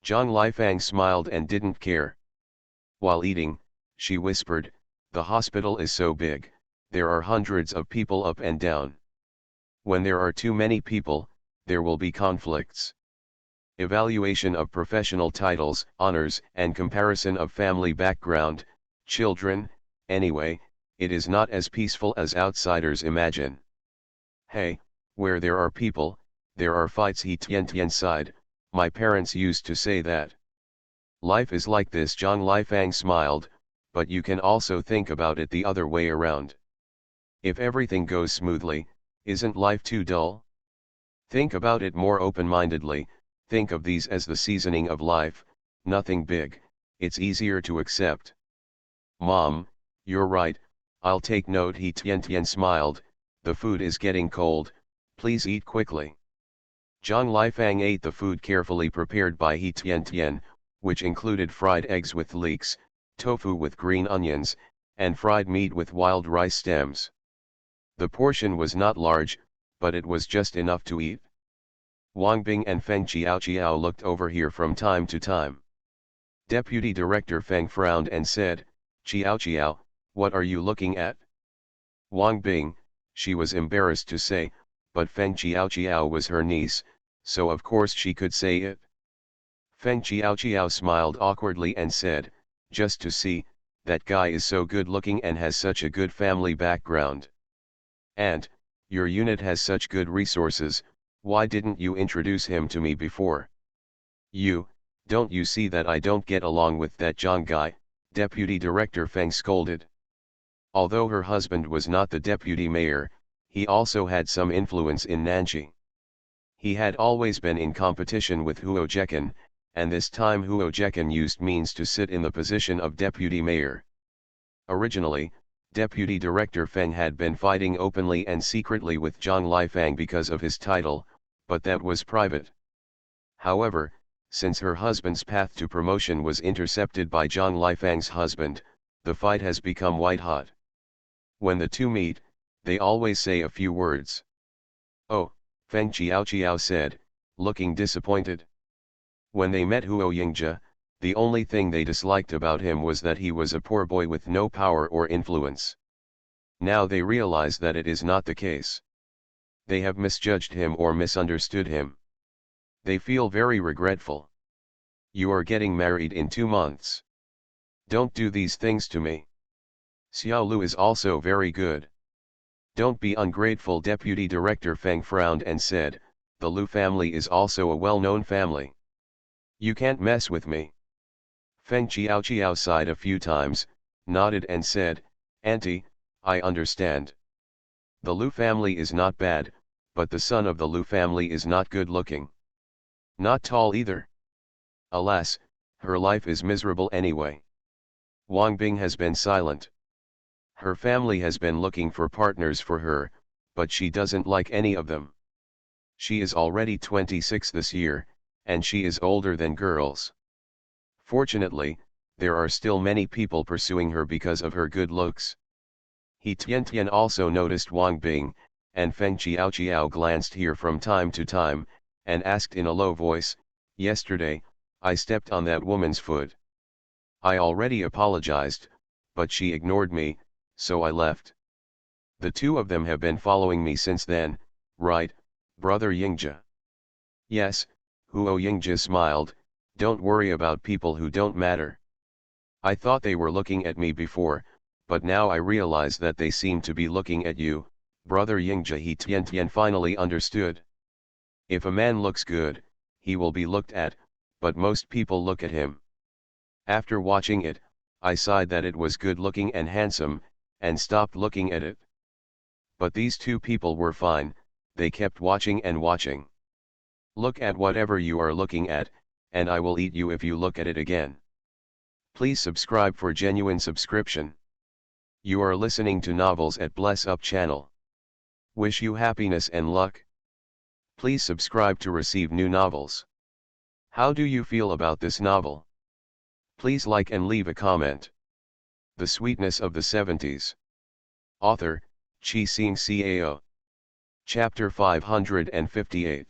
Zhang Lifang smiled and didn't care. While eating, she whispered, the hospital is so big, there are hundreds of people up and down. When there are too many people, there will be conflicts. Evaluation of professional titles, honors, and comparison of family background, children, anyway, it is not as peaceful as outsiders imagine. Hey, where there are people, there are fights He Tiantian sighed, my parents used to say that. Life is like this Zhang Lifang smiled, but you can also think about it the other way around. If everything goes smoothly, isn't life too dull? Think about it more open-mindedly, think of these as the seasoning of life, nothing big, it's easier to accept. Mom, you're right, I'll take note He Tiantian smiled, the food is getting cold, please eat quickly. Zhang Lifang ate the food carefully prepared by He Tiantian, which included fried eggs with leeks, tofu with green onions, and fried meat with wild rice stems. The portion was not large, but it was just enough to eat. Wang Bing and Feng Qiao looked over here from time to time. Deputy Director Feng frowned and said, Qiao, what are you looking at? Wang Bing, she was embarrassed to say, but Feng Qiao was her niece, so of course she could say it. Feng Qiao smiled awkwardly and said, just to see, that guy is so good looking and has such a good family background. And, your unit has such good resources, why didn't you introduce him to me before? Don't you see that I don't get along with that Zhang guy? Deputy Director Feng scolded. Although her husband was not the deputy mayor, he also had some influence in Nanxi. He had always been in competition with Huo Jekan, and this time Huo Jekan used means to sit in the position of deputy mayor. Originally, Deputy Director Feng had been fighting openly and secretly with Zhang Lifang because of his title, but that was private. However, since her husband's path to promotion was intercepted by Zhang Lifang's husband, the fight has become white hot. When the two meet, they always say a few words. Oh, Feng Qiao said, looking disappointed. When they met Huo Yingzhe, the only thing they disliked about him was that he was a poor boy with no power or influence. Now they realize that it is not the case. They have misjudged him or misunderstood him. They feel very regretful. You are getting married in 2 months. Don't do these things to me. Xiao Lu is also very good. Don't be ungrateful. Deputy Director Feng frowned and said, the Lu family is also a well-known family. You can't mess with me. Feng Qiao sighed a few times, nodded and said, Auntie, I understand. The Liu family is not bad, but the son of the Liu family is not good looking. Not tall either. Alas, her life is miserable anyway. Wang Bing has been silent. Her family has been looking for partners for her, but she doesn't like any of them. She is already 26 this year, and she is older than girls. Fortunately, there are still many people pursuing her because of her good looks. He Tian also noticed Wang Bing, and Feng Qiao glanced here from time to time, and asked in a low voice, "Yesterday, I stepped on that woman's foot. I already apologized, but she ignored me, so I left. The two of them have been following me since then, right, brother Yingzhe?" "Yes," Huo Yingzhe smiled, "don't worry about people who don't matter. I thought they were looking at me before, but now I realize that they seem to be looking at you, brother Yingzhe." He Tian finally understood. If a man looks good, he will be looked at, but most people look at him. After watching it, I sighed that it was good looking and handsome, and stopped looking at it. But these two people were fine, they kept watching and watching. Look at whatever you are looking at, and I will eat you if you look at it again. Please subscribe for genuine subscription. You are listening to Novels at Bless Up channel. Wish you happiness and luck. Please subscribe to receive new novels. How do you feel about this novel? Please like and leave a comment. The Sweetness of the 70s. Author, Chi Sing Cao. Chapter 558.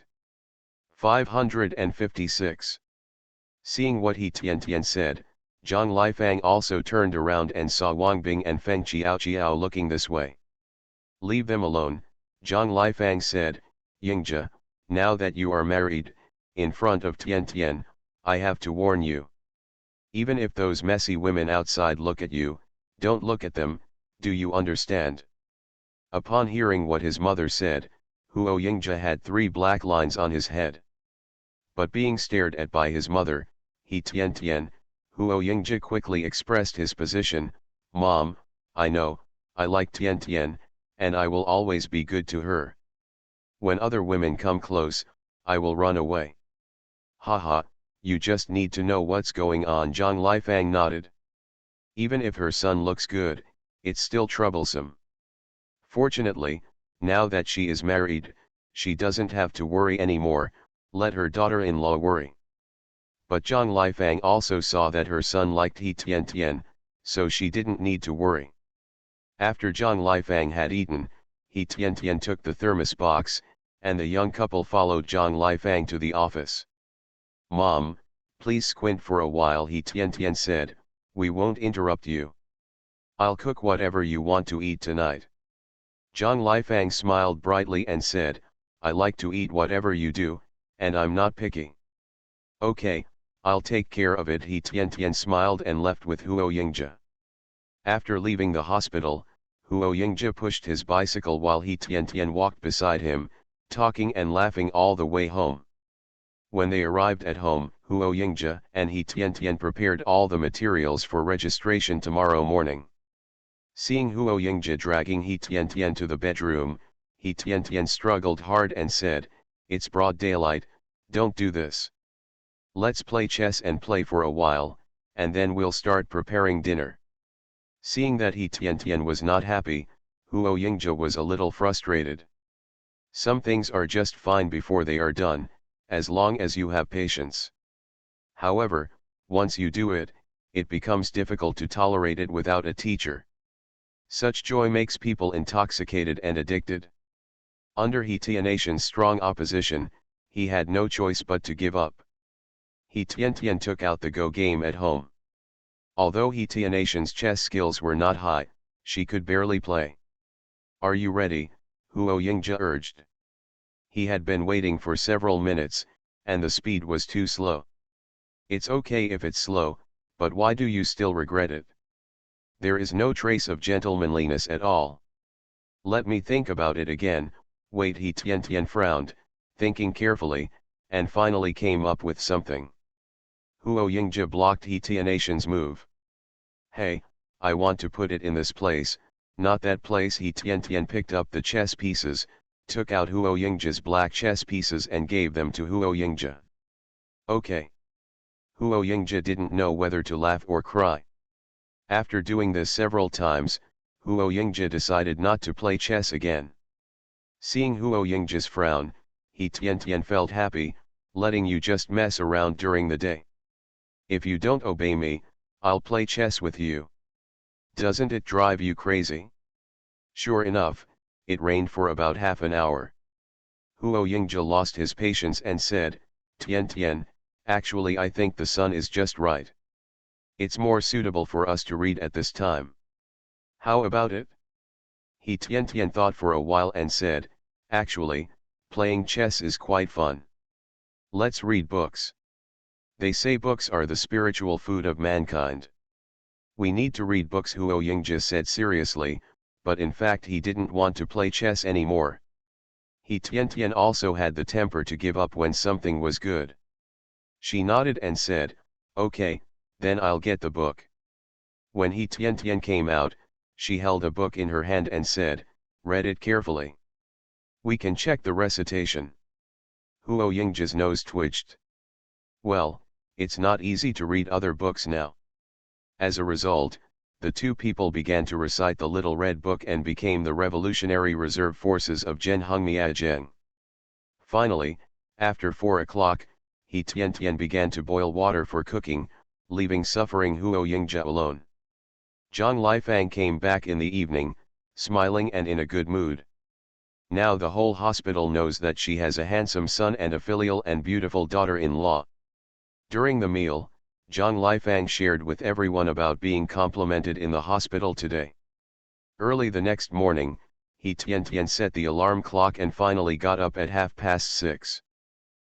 556. Seeing what He Tian said, Zhang Lifang also turned around and saw Wang Bing and Feng Qiao looking this way. "Leave them alone," Zhang Lifang said. "Yingzhe, now that you are married, in front of Tian, I have to warn you. Even if those messy women outside look at you, don't look at them, do you understand?" Upon hearing what his mother said, Huo Yingzhe had 3 black lines on his head. But being stared at by his mother, He Tian, Huo Yingzhe quickly expressed his position. "Mom, I know, I like Tian, and I will always be good to her. When other women come close, I will run away." "Haha, you just need to know what's going on." Zhang Lifang nodded. Even if her son looks good, it's still troublesome. Fortunately, now that she is married, she doesn't have to worry anymore, let her daughter-in-law worry. But Zhang Lifang also saw that her son liked He Tian, so she didn't need to worry. After Zhang Lifang had eaten, He Tian took the thermos box, and the young couple followed Zhang Lifang to the office. "Mom, please squint for a while," He Tian said, "we won't interrupt you. I'll cook whatever you want to eat tonight." Zhang Lifang smiled brightly and said, "I like to eat whatever you do, and I'm not picky." "Okay, I'll take care of it." He Tian smiled and left with Huo Yingzhe. After leaving the hospital, Huo Yingzhe pushed his bicycle while He Tian walked beside him, talking and laughing all the way home. When they arrived at home, Huo Yingzhe and He Tian prepared all the materials for registration tomorrow morning. Seeing Huo Yingzhe dragging He Tian to the bedroom, He Tian struggled hard and said, "It's broad daylight, don't do this. Let's play chess and play for a while, and then we'll start preparing dinner." Seeing that He Tian was not happy, Huo Yingzhe was a little frustrated. Some things are just fine before they are done, as long as you have patience. However, once you do it, it becomes difficult to tolerate it without a teacher. Such joy makes people intoxicated and addicted. Under He Tian's strong opposition, he had no choice but to give up. He Tian took out the Go game at home. Although He Tian's chess skills were not high, she could barely play. "Are you ready?" Huo Yingzhe urged. He had been waiting for several minutes, and the speed was too slow. "It's okay if it's slow, but why do you still regret it? There is no trace of gentlemanliness at all." "Let me think about it again." "Wait." He Tian frowned, thinking carefully, and finally came up with something. Huo Yingzhe blocked He Tian's move. "Hey, I want to put it in this place," Not that place. He Tian picked up the chess pieces, took out Huo Yingjia's black chess pieces and gave them to Huo Yingjia. Okay. Huo Yingjia didn't know whether to laugh or cry. After doing this several times, Huo Yingjia decided not to play chess again. Seeing Huo Yingjia's frown, He Tian felt happy, letting you just mess around during the day. If you don't obey me, I'll play chess with you. Doesn't it drive you crazy? Sure enough, it rained for about half an hour. Huo Yingjia lost his patience and said, Tian, actually I think the sun is just right. It's more suitable for us to read at this time. How about it? He Tian thought for a while and said, actually, playing chess is quite fun. Let's read books. They say books are the spiritual food of mankind. We need to read books, Huo Yingjia said seriously, but in fact he didn't want to play chess anymore. He Tian also had the temper to give up when something was good. She nodded and said, okay, then I'll get the book. When He Tian came out, she held a book in her hand and said, read it carefully. We can check the recitation. Huo Yingjia's nose twitched. Well, it's not easy to read other books now. As a result, the two people began to recite the Little Red Book and became the Revolutionary Reserve Forces of Zhenhengmiazheng. Finally, after 4 o'clock, He Tian began to boil water for cooking, leaving suffering Huo Yingjia alone. Zhang Lifang came back in the evening, smiling and in a good mood. Now the whole hospital knows that she has a handsome son and a filial and beautiful daughter-in-law. During the meal, Zhang Lifang shared with everyone about being complimented in the hospital today. Early the next morning, He Tian set the alarm clock and finally got up at 6:30.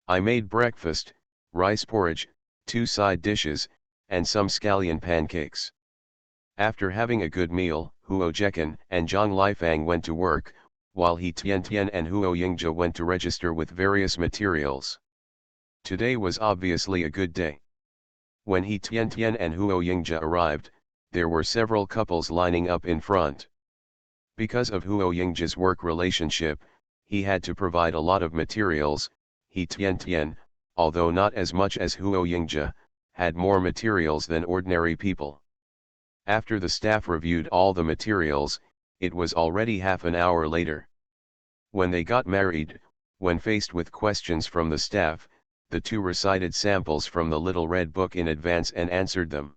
I made breakfast, rice porridge, 2 side dishes, and some scallion pancakes. After having a good meal, Huo Jekan and Zhang Lifang went to work, while He Tian and Huo Yingjia went to register with various materials. Today was obviously a good day. When He Tian and Huo Yingjia arrived, there were several couples lining up in front. Because of Huo Yingjia's work relationship, he had to provide a lot of materials. He Tian, although not as much as Huo Yingjia, had more materials than ordinary people. After the staff reviewed all the materials, it was already half an hour later. When they got married, when faced with questions from the staff, the two recited samples from the Little Red Book in advance and answered them.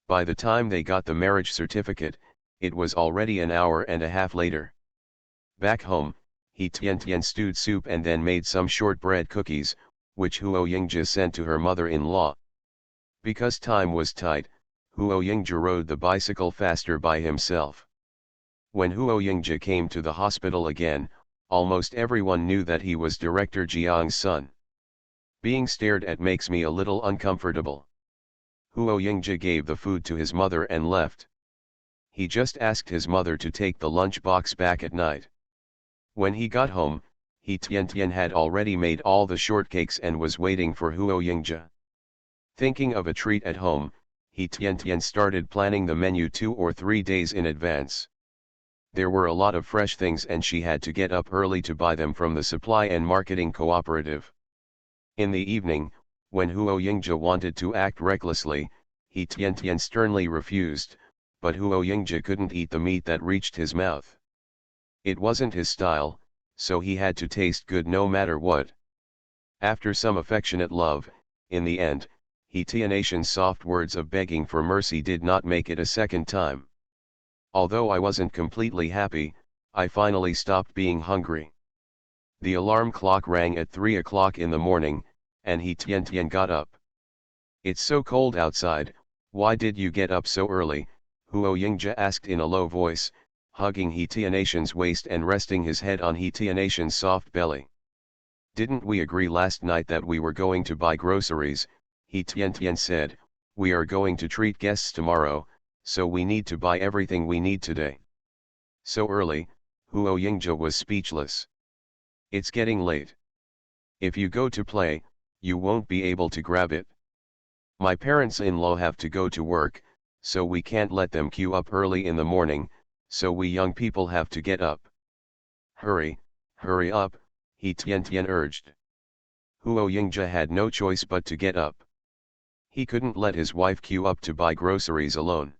By the time they got the marriage certificate, it was already an hour and a half later. Back home, He Tian stewed soup and then made some shortbread cookies, which Huo Yingjia sent to her mother-in-law. Because time was tight, Huo Yingjia rode the bicycle faster by himself. When Huo Yingjia came to the hospital again, almost everyone knew that he was Director Jiang's son. Being stared at makes me a little uncomfortable. Huo Yingjia gave the food to his mother and left. He just asked his mother to take the lunch box back at night. When he got home, He Tian had already made all the shortcakes and was waiting for Huo Yingjia. Thinking of a treat at home, He Tian started planning the menu 2 or 3 days in advance. There were a lot of fresh things and she had to get up early to buy them from the supply and marketing cooperative. In the evening, when Huo Yingjia wanted to act recklessly, He Tian sternly refused, but Huo Yingjia couldn't eat the meat that reached his mouth. It wasn't his style, so he had to taste good no matter what. After some affectionate love, in the end, He Tian's soft words of begging for mercy did not make it a second time. Although I wasn't completely happy, I finally stopped being hungry. The alarm clock rang at 3 o'clock in the morning, and He Tian got up. It's so cold outside, why did you get up so early? Huo Yingjia asked in a low voice, hugging He Tian's waist and resting his head on He Tian's soft belly. Didn't we agree last night that we were going to buy groceries? He Tian said, we are going to treat guests tomorrow, so we need to buy everything we need today. So early, Huo Yingjia was speechless. It's getting late. If you go to play, you won't be able to grab it. My parents-in-law have to go to work, so we can't let them queue up early in the morning, so we young people have to get up. Hurry, hurry up, he Tian Tian urged. Huo Yingzhe had no choice but to get up. He couldn't let his wife queue up to buy groceries alone.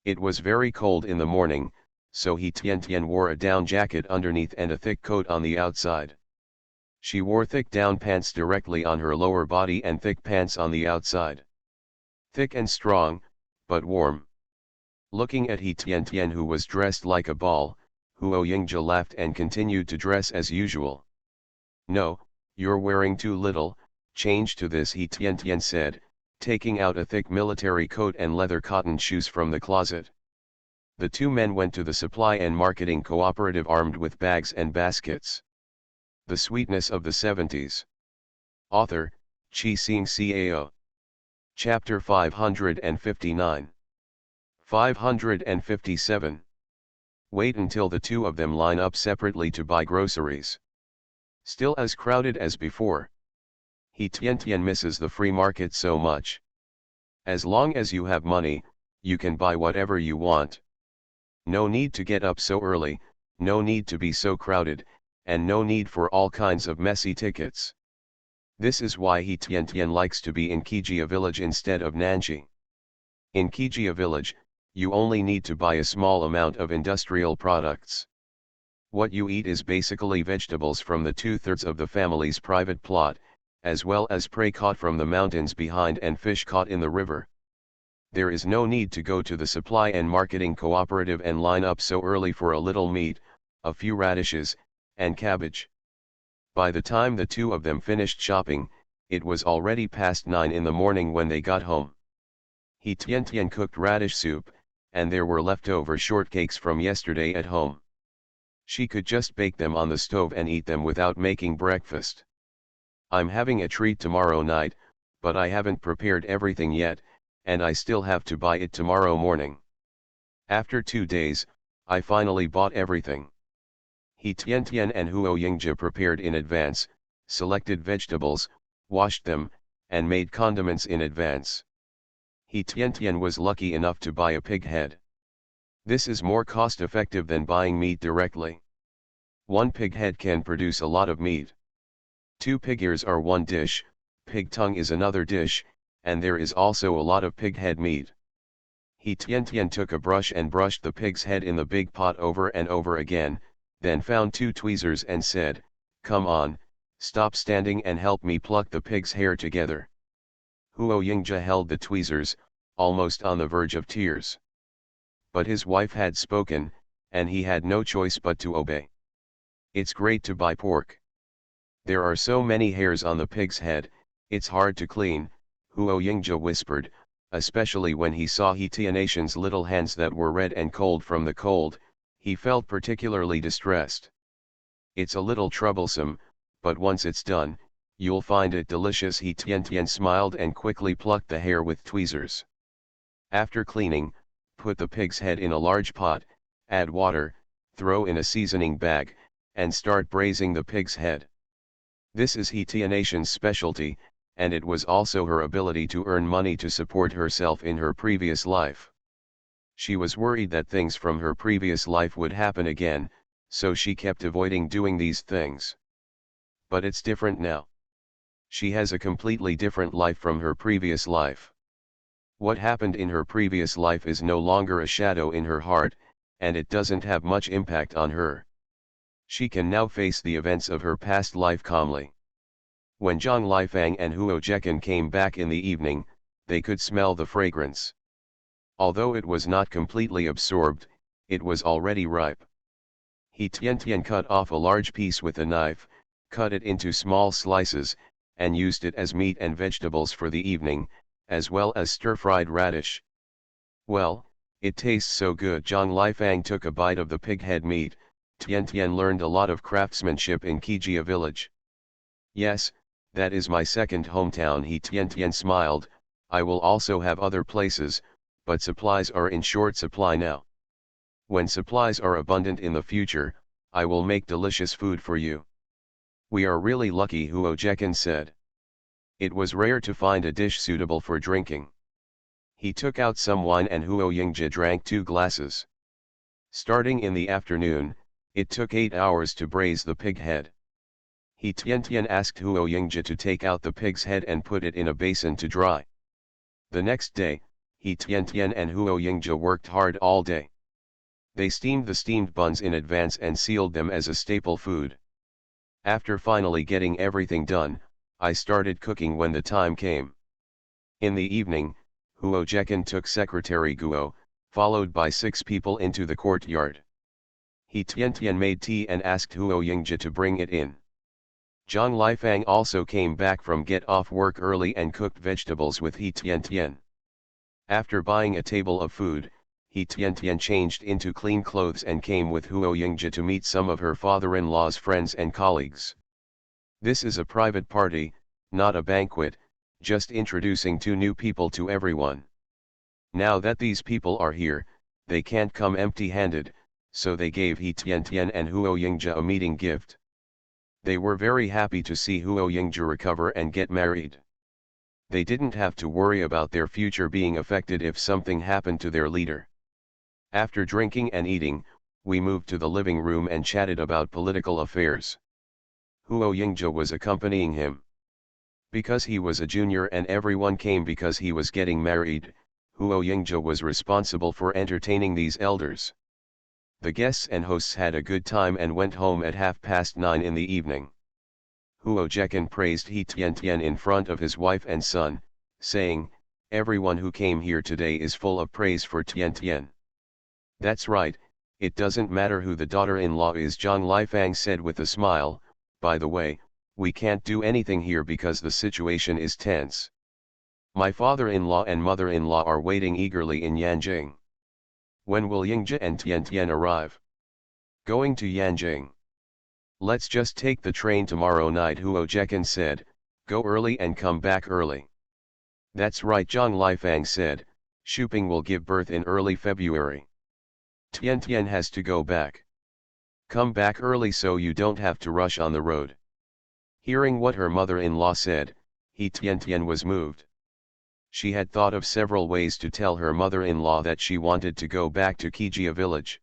It was very cold in the morning, so he Tian Tian wore a down jacket underneath and a thick coat on the outside. She wore thick down pants directly on her lower body and thick pants on the outside. Thick and strong, but warm. Looking at He Tian Tian, who was dressed like a ball, Huo Yingzhe laughed and continued to dress as usual. No, you're wearing too little, change to this, He Tian Tian said, taking out a thick military coat and leather cotton shoes from the closet. The two men went to the supply and marketing cooperative armed with bags and baskets. The Sweetness of the Seventies. Author, Chi Sing Cao. Chapter 559. 557. Wait until the two of them line up separately to buy groceries. Still as crowded as before. He Tian Tian misses the free market so much. As long as you have money, you can buy whatever you want. No need to get up so early, no need to be so crowded, and no need for all kinds of messy tickets. This is why He Tian Tian likes to be in Kijia village instead of Nanji. In Kijia village, you only need to buy a small amount of industrial products. What you eat is basically vegetables from the 2/3 of the family's private plot, as well as prey caught from the mountains behind and fish caught in the river. There is no need to go to the supply and marketing cooperative and line up so early for a little meat, a few radishes, and cabbage. By the time the two of them finished shopping, it was already past 9 in the morning when they got home. He Tian Tian cooked radish soup, and there were leftover shortcakes from yesterday at home. She could just bake them on the stove and eat them without making breakfast. I'm having a treat tomorrow night, but I haven't prepared everything yet, and I still have to buy it tomorrow morning. After 2 days, I finally bought everything. He Tian Tian and Huo Yingzhe prepared in advance, selected vegetables, washed them, and made condiments in advance. He Tian Tian was lucky enough to buy a pig head. This is more cost-effective than buying meat directly. One pig head can produce a lot of meat. 2 pig ears are one dish, pig tongue is another dish, and there is also a lot of pig head meat. He Tian Tian took a brush and brushed the pig's head in the big pot over and over again, then found 2 tweezers and said, "Come on, stop standing and help me pluck the pig's hair together." Huo Yingzhe held the tweezers, almost on the verge of tears. But his wife had spoken, and he had no choice but to obey. It's great to buy pork. There are so many hairs on the pig's head, it's hard to clean, Huo Yingzhe whispered, especially when he saw He Tianatian's little hands that were red and cold from the cold. He felt particularly distressed. It's a little troublesome, but once it's done, you'll find it delicious. He Tian Tian smiled and quickly plucked the hair with tweezers. After cleaning, put the pig's head in a large pot, add water, throw in a seasoning bag, and start braising the pig's head. This is He Tianatian's specialty, and it was also her ability to earn money to support herself in her previous life. She was worried that things from her previous life would happen again, so she kept avoiding doing these things. But it's different now. She has a completely different life from her previous life. What happened in her previous life is no longer a shadow in her heart, and it doesn't have much impact on her. She can now face the events of her past life calmly. When Zhang Lifang and Huo Zhekan came back in the evening, they could smell the fragrance. Although it was not completely absorbed, it was already ripe. He Tian Tian cut off a large piece with a knife, cut it into small slices, and used it as meat and vegetables for the evening, as well as stir-fried radish. Well, it tastes so good. Zhang Lifang took a bite of the pig head meat. Tian Tian learned a lot of craftsmanship in Kijia village. Yes, that is my second hometown. He Tian Tian smiled. I will also have other places, but supplies are in short supply now. When supplies are abundant in the future, I will make delicious food for you. We are really lucky, Huo Zhekan said. It was rare to find a dish suitable for drinking. He took out some wine and Huo Yingzhe drank 2 glasses. Starting in the afternoon, it took 8 hours to braise the pig head. He Tian asked Huo Yingji to take out the pig's head and put it in a basin to dry. The next day, He Tian and Huo Yingji worked hard all day. They steamed the steamed buns in advance and sealed them as a staple food. After finally getting everything done, I started cooking when the time came. In the evening, Huo Jekan took Secretary Guo, followed by 6 people into the courtyard. He Tian made tea and asked Huo Yingji to bring it in. Zhang Lifang also came back from get off work early and cooked vegetables with He Tian. After buying a table of food, He Tian changed into clean clothes and came with Huo Yingji to meet some of her father-in-law's friends and colleagues. This is a private party, not a banquet, just introducing 2 new people to everyone. Now that these people are here, they can't come empty-handed, so they gave He Tian and Huo Yingji a meeting gift. They were very happy to see Huo Yingji recover and get married. They didn't have to worry about their future being affected if something happened to their leader. After drinking and eating, we moved to the living room and chatted about political affairs. Huo Yingji was accompanying him. Because he was a junior and everyone came because he was getting married, Huo Yingji was responsible for entertaining these elders. The guests and hosts had a good time and went home at 9:30 in the evening. Huo Jekan praised He Tian in front of his wife and son, saying, "Everyone who came here today is full of praise for Tian." "That's right, it doesn't matter who the daughter-in-law is," Zhang Lifang said with a smile. "By the way, we can't do anything here because the situation is tense. My father-in-law and mother-in-law are waiting eagerly in Yanjing. When will Yingji and Tian arrive?" "Going to Yanjing. Let's just take the train tomorrow night," Huo Jekan said. "Go early and come back early." "That's right," Zhang Lifang said. "Shuping will give birth in early February. Tian has to go back. Come back early so you don't have to rush on the road." Hearing what her mother-in-law said, He Tian was moved. She had thought of several ways to tell her mother-in-law that she wanted to go back to Kijia village.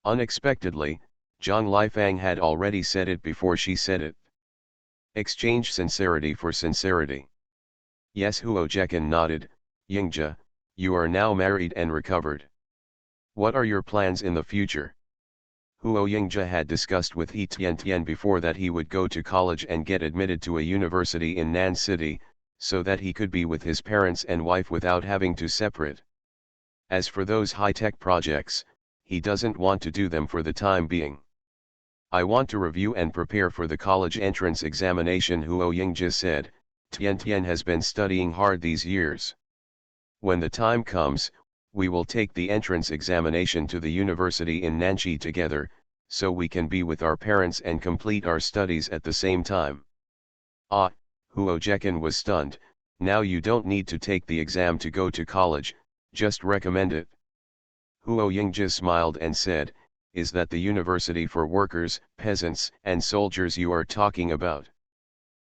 Unexpectedly, Zhang Lifang had already said it before she said it. Exchange sincerity for sincerity. Yes, Huo Jekan nodded. "Yingji, you are now married and recovered. What are your plans in the future?" Huo Yingji had discussed with He Tian before that he would go to college and get admitted to a university in Nan City, so that he could be with his parents and wife without having to separate. As for those high-tech projects, he doesn't want to do them for the time being. "I want to review and prepare for the college entrance examination," Huo Yingji said. "Tian has been studying hard these years. When the time comes, we will take the entrance examination to the university in Nanxi together, so we can be with our parents and complete our studies at the same time." "Ah," Huo Jekan was stunned. "Now you don't need to take the exam to go to college, just recommend it." Huo Yingji smiled and said, "Is that the university for workers, peasants, and soldiers you are talking about?"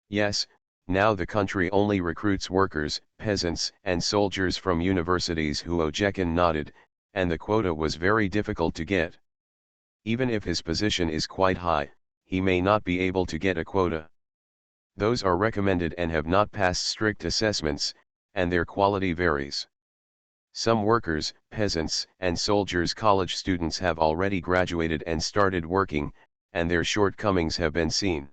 "Yes, now the country only recruits workers, peasants, and soldiers from universities." Huo Jekan nodded, "and the quota was very difficult to get. Even if his position is quite high, he may not be able to get a quota. Those are recommended and have not passed strict assessments, and their quality varies. Some workers, peasants, and soldiers college students have already graduated and started working, and their shortcomings have been seen.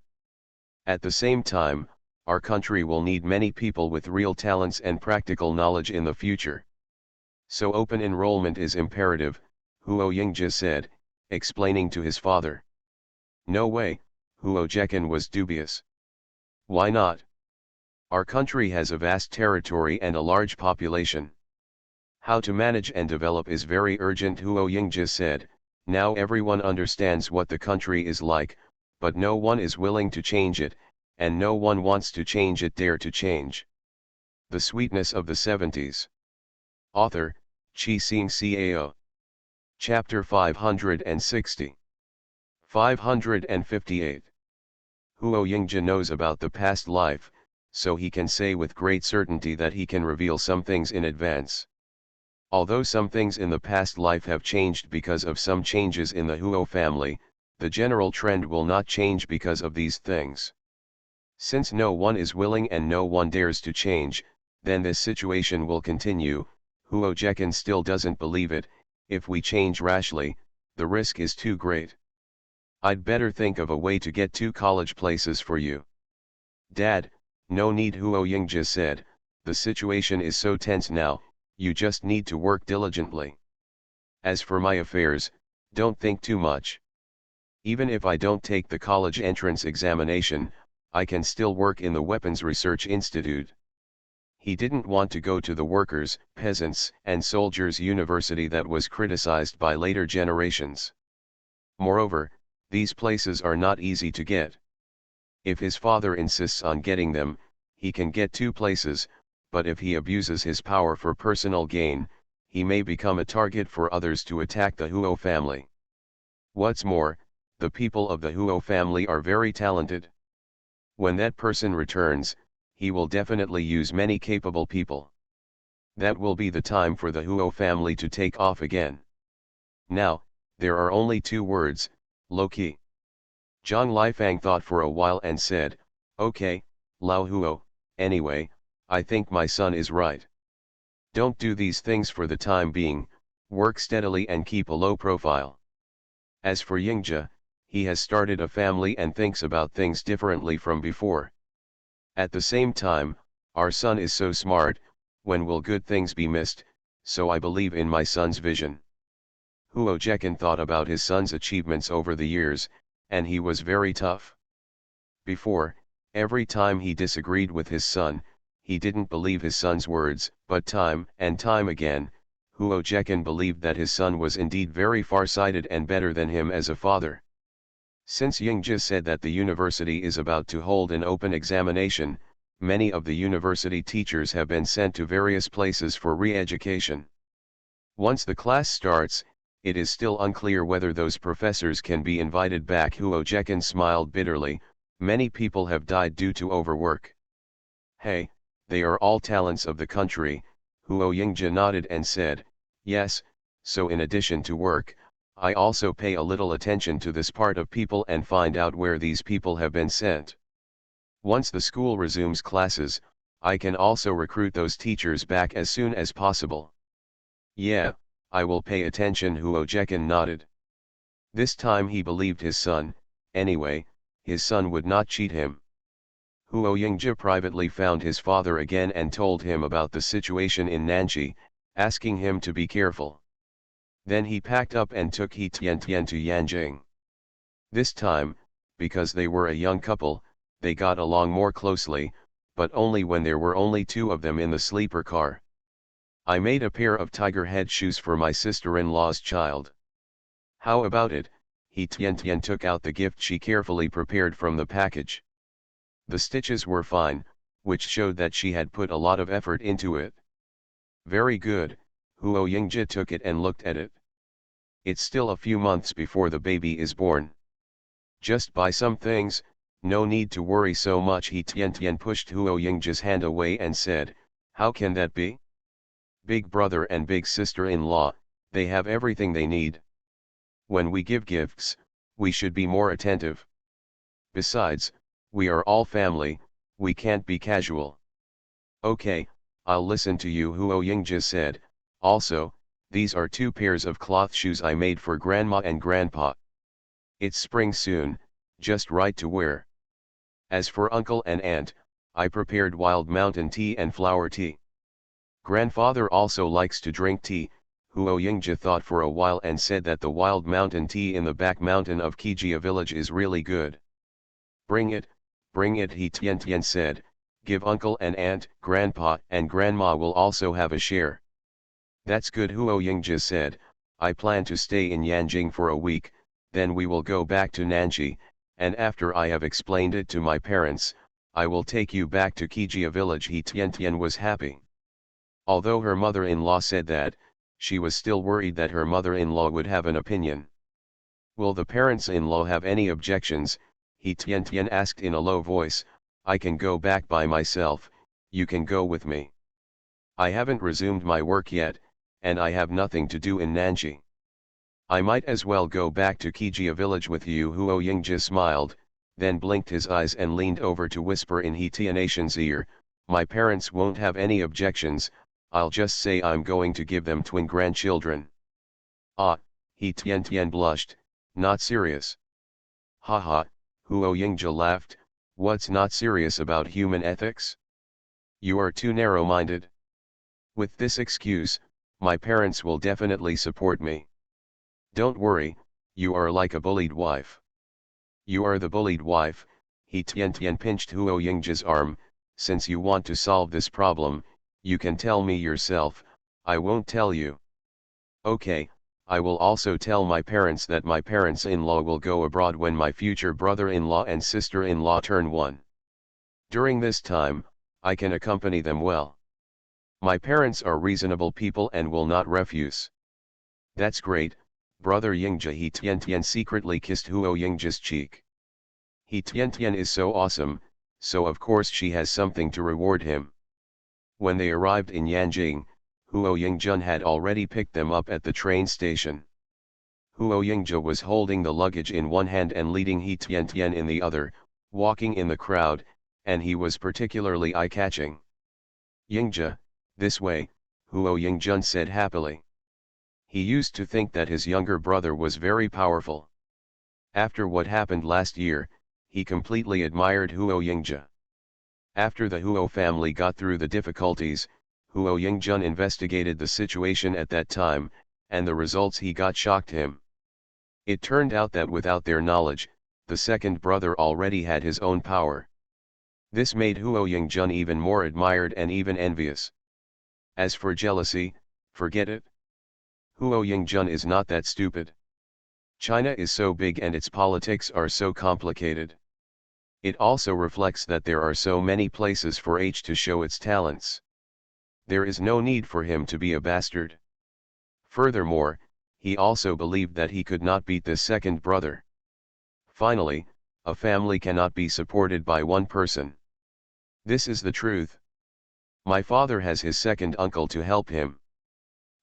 At the same time, our country will need many people with real talents and practical knowledge in the future. So open enrollment is imperative," Huo Yingji said, explaining to his father. "No way," Huo Jekan was dubious. "Why not? Our country has a vast territory and a large population. How to manage and develop is very urgent," Huo Yingji said. "Now everyone understands what the country is like, but no one is willing to change it, and no one wants to change it, dare to change." The Sweetness of the 70s. Author, Chi Sing Cao. Chapter 560. 558. Huo Yingji knows about the past life, so he can say with great certainty that he can reveal some things in advance. Although some things in the past life have changed because of some changes in the Huo family, the general trend will not change because of these things. Since no one is willing and no one dares to change, then this situation will continue. Huo Jekan still doesn't believe it. If we change rashly, the risk is too great. I'd better think of a way to get 2 college places for you. Dad, no need, Huo Yingji said, the situation is so tense now, you just need to work diligently. As for my affairs, don't think too much. Even if I don't take the college entrance examination, I can still work in the Weapons Research Institute. He didn't want to go to the workers, peasants, and soldiers' university that was criticized by later generations. Moreover, these places are not easy to get. If his father insists on getting them, he can get 2 places, but if he abuses his power for personal gain, he may become a target for others to attack the Huo family. What's more, the people of the Huo family are very talented. When that person returns, he will definitely use many capable people. That will be the time for the Huo family to take off again. Now, there are only 2 words, low-key. Zhang Lifang thought for a while and said, okay, Lao Huo, anyway, I think my son is right. Don't do these things for the time being, work steadily and keep a low profile. As for Yingji, he has started a family and thinks about things differently from before. At the same time, our son is so smart, when will good things be missed, so I believe in my son's vision. Huo Jekan thought about his son's achievements over the years, and he was very tough. Before, every time he disagreed with his son, he didn't believe his son's words, but time and time again, Huo Jekan believed that his son was indeed very far-sighted and better than him as a father. Since Yingji said that the university is about to hold an open examination, many of the university teachers have been sent to various places for re-education. Once the class starts, it is still unclear whether those professors can be invited back. Huo Jekan smiled bitterly, many people have died due to overwork. Hey, they are all talents of the country, Huo Yingji nodded and said, yes, so in addition to work, I also pay a little attention to this part of people and find out where these people have been sent. Once the school resumes classes, I can also recruit those teachers back as soon as possible. Yeah, I will pay attention, Huo Jekan nodded. This time he believed his son, anyway, his son would not cheat him. Huo Yingji privately found his father again and told him about the situation in Nanji, asking him to be careful. Then he packed up and took He Tiantian to Yanjing. This time, because they were a young couple, they got along more closely, but only when there were only 2 of them in the sleeper car. I made a pair of tiger head shoes for my sister-in-law's child. How about it? He Tiantian took out the gift she carefully prepared from the package. The stitches were fine, which showed that she had put a lot of effort into it. Very good, Huo Yingji took it and looked at it. It's still a few months before the baby is born. Just buy some things, no need to worry so much. He Tiantian pushed Huo Yingji's hand away and said, how can that be? Big brother and big sister-in-law, they have everything they need. When we give gifts, we should be more attentive. Besides, we are all family, we can't be casual. Okay, I'll listen to you, Huo Yingji said. Also, these are 2 pairs of cloth shoes I made for grandma and grandpa. It's spring soon, just right to wear. As for uncle and aunt, I prepared wild mountain tea and flower tea. Grandfather also likes to drink tea. Huo Yingji thought for a while and said that the wild mountain tea in the back mountain of Kijia village is really good. Bring it, He Tiantian said. Give uncle and aunt, grandpa and grandma will also have a share. That's good, Huo Yingji said. I plan to stay in Yanjing for a week, then we will go back to Nanji, and after I have explained it to my parents, I will take you back to Kijia village. He Tiantian was happy. Although her mother-in-law said that, she was still worried that her mother-in-law would have an opinion. Will the parents-in-law have any objections? He Tiantian asked in a low voice. I can go back by myself, you can go with me. I haven't resumed my work yet, and I have nothing to do in Nanji. I might as well go back to Kijia village with you. Huo Yingji smiled, then blinked his eyes and leaned over to whisper in He Tianatian's ear, my parents won't have any objections, I'll just say I'm going to give them twin grandchildren. Ah, He Tiantian blushed, not serious. Haha, Huo Yingji laughed, what's not serious about human ethics? You are too narrow-minded. With this excuse, my parents will definitely support me. Don't worry, you are like a bullied wife. You are the bullied wife, He Tiantian pinched Huo Yingji's arm, since you want to solve this problem, you can tell me yourself, I won't tell you. Okay, I will also tell my parents that my parents-in-law will go abroad when my future brother-in-law and sister-in-law turn 1. During this time, I can accompany them well. My parents are reasonable people and will not refuse. That's great, brother Yingji. He Tiantian secretly kissed Huo Yingji's cheek. He Tiantian is so awesome, so of course she has something to reward him. When they arrived in Yanjing, Huo Yingjun had already picked them up at the train station. Huo Yingji was holding the luggage in one hand and leading He Tiantian in the other, walking in the crowd, and he was particularly eye-catching. Yingji, this way, Huo Yingjun said happily. He used to think that his younger brother was very powerful. After what happened last year, he completely admired Huo Yingji. After the Huo family got through the difficulties, Huo Yingjun investigated the situation at that time, and the results he got shocked him. It turned out that without their knowledge, the second brother already had his own power. This made Huo Yingjun even more admired and even envious. As for jealousy, forget it. Huo Yingjun is not that stupid. China is so big and its politics are so complicated. It also reflects that there are so many places for H to show its talents. There is no need for him to be a bastard. Furthermore, he also believed that he could not beat this second brother. Finally, a family cannot be supported by one person. This is the truth. My father has his second uncle to help him.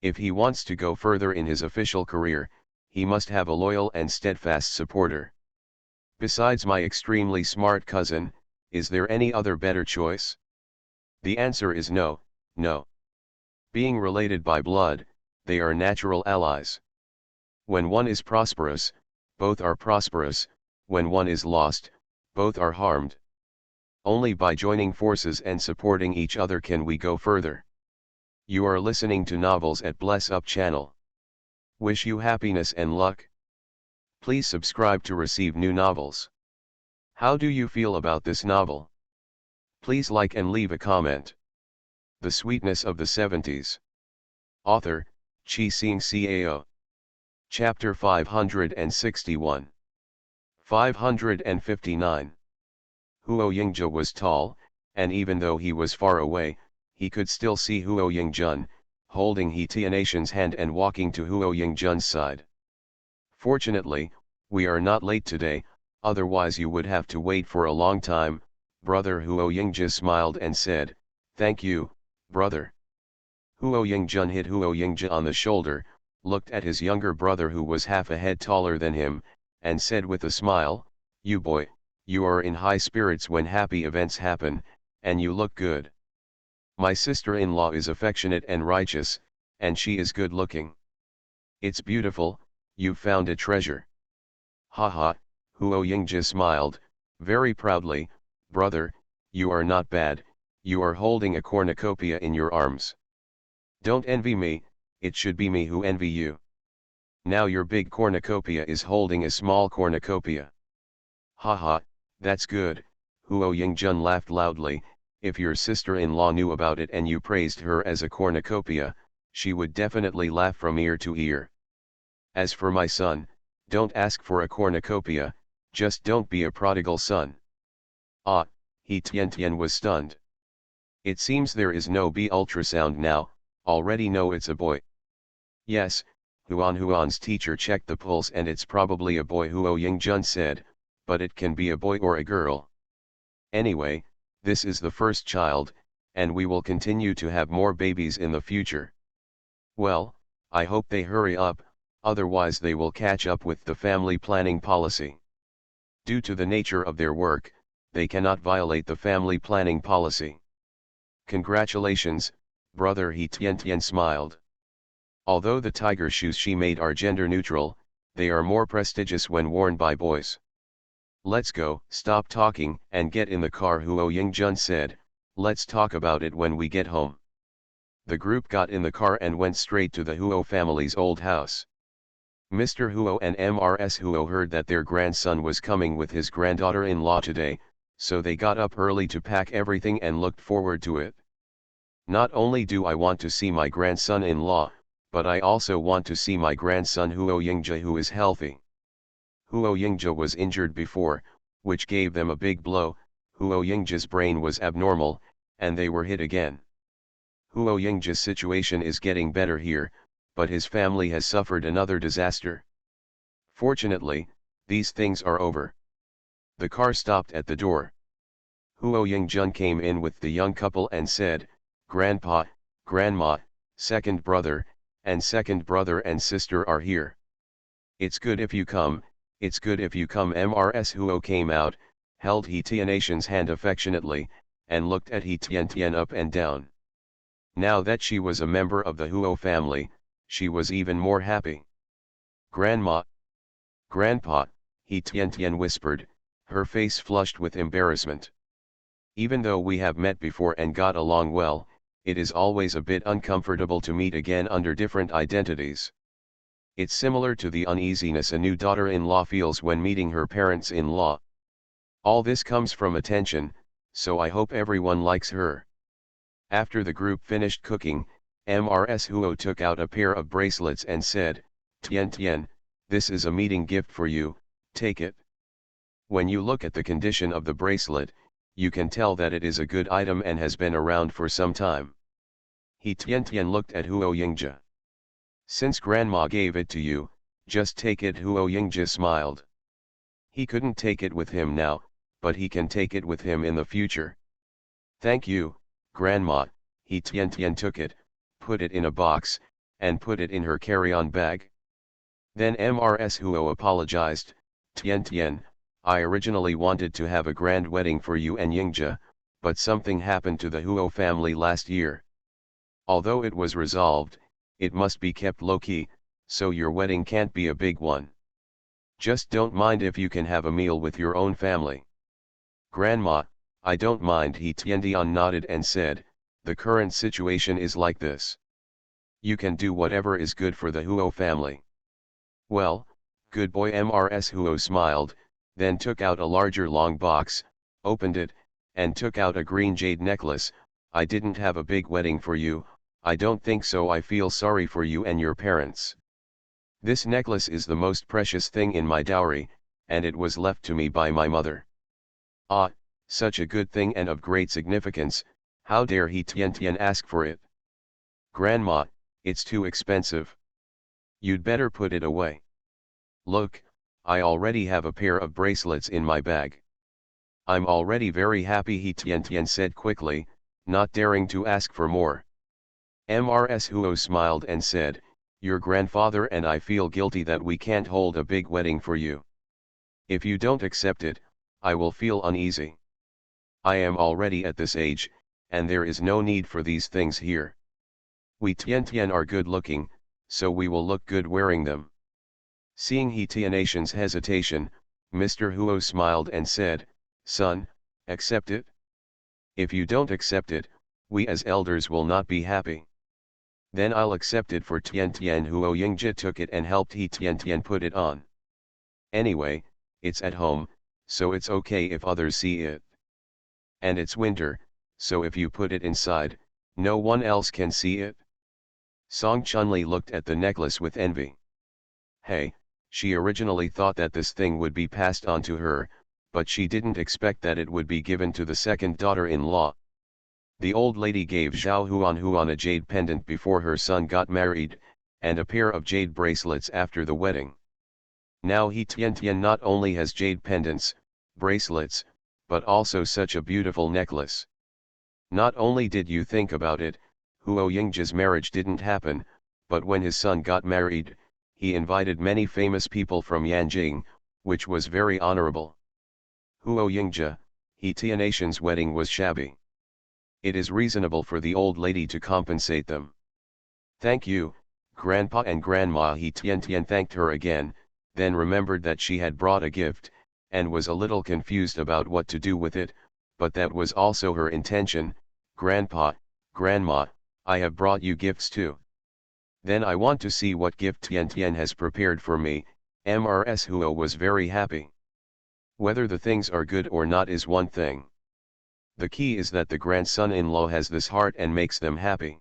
If he wants to go further in his official career, he must have a loyal and steadfast supporter. Besides my extremely smart cousin, is there any other better choice? The answer is no, no. Being related by blood, they are natural allies. When one is prosperous, both are prosperous, when one is lost, both are harmed. Only by joining forces and supporting each other can we go further. You are listening to Novels at Bless Up channel. Wish you happiness and luck. Please subscribe to receive new novels. How do you feel about this novel? Please like and leave a comment. The Sweetness of the Seventies. Author, Chi Sing Cao. Chapter 561. 559. Huo Yingji was tall, and even though he was far away, he could still see Huo Yingjun, holding He Tianatian's hand and walking to Huo Yingjun's side. Fortunately, we are not late today, otherwise you would have to wait for a long time, brother. Huo Yingji smiled and said, thank you, brother. Huo Yingjun hit Huo Yingji on the shoulder, looked at his younger brother who was half a head taller than him, and said with a smile, you boy, you are in high spirits when happy events happen, and you look good. My sister-in-law is affectionate and righteous, and she is good-looking. It's beautiful, you've found a treasure. Haha, Huo Yingji smiled, very proudly, brother, you are not bad, you are holding a cornucopia in your arms. Don't envy me, it should be me who envy you. Now your big cornucopia is holding a small cornucopia. Haha, that's good, Huo Yingjun laughed loudly. If your sister-in-law knew about it and you praised her as a cornucopia, she would definitely laugh from ear to ear. As for my son, don't ask for a cornucopia, just don't be a prodigal son. Ah, He Tiantian was stunned. It seems there is no B ultrasound now, already know it's a boy. Yes, Huan's teacher checked the pulse and it's probably a boy, Huo Yingjun said, but it can be a boy or a girl. Anyway, this is the first child, and we will continue to have more babies in the future. Well, I hope they hurry up, otherwise they will catch up with the family planning policy. Due to the nature of their work, they cannot violate the family planning policy. Congratulations, brother, he Tian smiled. Although the tiger shoes she made are gender neutral, they are more prestigious when worn by boys. Let's go, stop talking and get in the car, Huo Yingjun said. Let's talk about it when we get home. The group got in the car and went straight to the Huo family's old house. Mr. Huo and Mrs. Huo heard that their grandson was coming with his granddaughter-in-law today, so they got up early to pack everything and looked forward to it. Not only do I want to see my grandson-in-law, but I also want to see my grandson Huo Yingja, who is healthy. Huo Yingja was injured before, which gave them a big blow. Huo Yingja's brain was abnormal, and they were hit again. Huo Yingja's situation is getting better here, but his family has suffered another disaster. Fortunately, these things are over. The car stopped at the door. Huo Yingjun came in with the young couple and said, "Grandpa, Grandma, second brother and sister are here. It's good if you come, it's good if you come." Mrs. Huo came out, held He Tianatian's hand affectionately, and looked at He Tian up and down. Now that she was a member of the Huo family, she was even more happy. "Grandma, Grandpa," He Tian whispered, her face flushed with embarrassment. "Even though we have met before and got along well, it is always a bit uncomfortable to meet again under different identities. It's similar to the uneasiness a new daughter-in-law feels when meeting her parents-in-law. All this comes from attention, so I hope everyone likes her." After the group finished cooking, Mrs. Huo took out a pair of bracelets and said, Tian, this is a meeting gift for you, take it. When you look at the condition of the bracelet, you can tell that it is a good item and has been around for some time. He Tian looked at Huo Yingja. "Since Grandma gave it to you, just take it." Huo Yingja smiled. He couldn't take it with him now, but he can take it with him in the future. "Thank you, Grandma." He Tian took it, put it in a box, and put it in her carry-on bag. Then Mrs. Huo apologized, Tian, I originally wanted to have a grand wedding for you and Yingja, but something happened to the Huo family last year. Although it was resolved, it must be kept low-key, so your wedding can't be a big one. Just don't mind if you can have a meal with your own family." "Grandma, I don't mind." He Tian nodded and said, "The current situation is like this. You can do whatever is good for the Huo family." "Well, good boy." Mrs. Huo smiled, then took out a larger long box, opened it, and took out a green jade necklace. "I didn't have a big wedding for you, I don't think so. I feel sorry for you and your parents. This necklace is the most precious thing in my dowry, and it was left to me by my mother." "Ah, such a good thing and of great significance, how dare He Tian ask for it?" "Grandma, it's too expensive. You'd better put it away. Look, I already have a pair of bracelets in my bag." "I'm already very happy," He Tian said quickly, not daring to ask for more. Mrs. Huo smiled and said, "Your grandfather and I feel guilty that we can't hold a big wedding for you. If you don't accept it, I will feel uneasy. I am already at this age, and there is no need for these things here. We Tian are good looking, so we will look good wearing them." Seeing He Tianatian's hesitation, Mr. Huo smiled and said, "Son, accept it. If you don't accept it, we as elders will not be happy." "Then I'll accept it for Tian." Huo Yingja took it and helped He Tian put it on. "Anyway, it's at home, so it's okay if others see it. And it's winter, so if you put it inside, no one else can see it." Song Chunli looked at the necklace with envy. Hey, she originally thought that this thing would be passed on to her, but she didn't expect that it would be given to the second daughter-in-law. The old lady gave Zhao Huan a jade pendant before her son got married, and a pair of jade bracelets after the wedding. Now He Tian not only has jade pendants, bracelets, but also such a beautiful necklace. Not only did you think about it, Huo Yingja's marriage didn't happen, but when his son got married, he invited many famous people from Yanjing, which was very honorable. Huo Yingzhe, He Tianation's wedding was shabby. It is reasonable for the old lady to compensate them. Thank you, Grandpa and Grandma. He Tian thanked her again, then remembered that she had brought a gift, and was a little confused about what to do with it, but that was also her intention. Grandpa, Grandma, I have brought you gifts too. Then I want to see what gift Tian has prepared for me. Mrs. Huo was very happy. Whether the things are good or not is one thing. The key is that the grandson-in-law has this heart and makes them happy.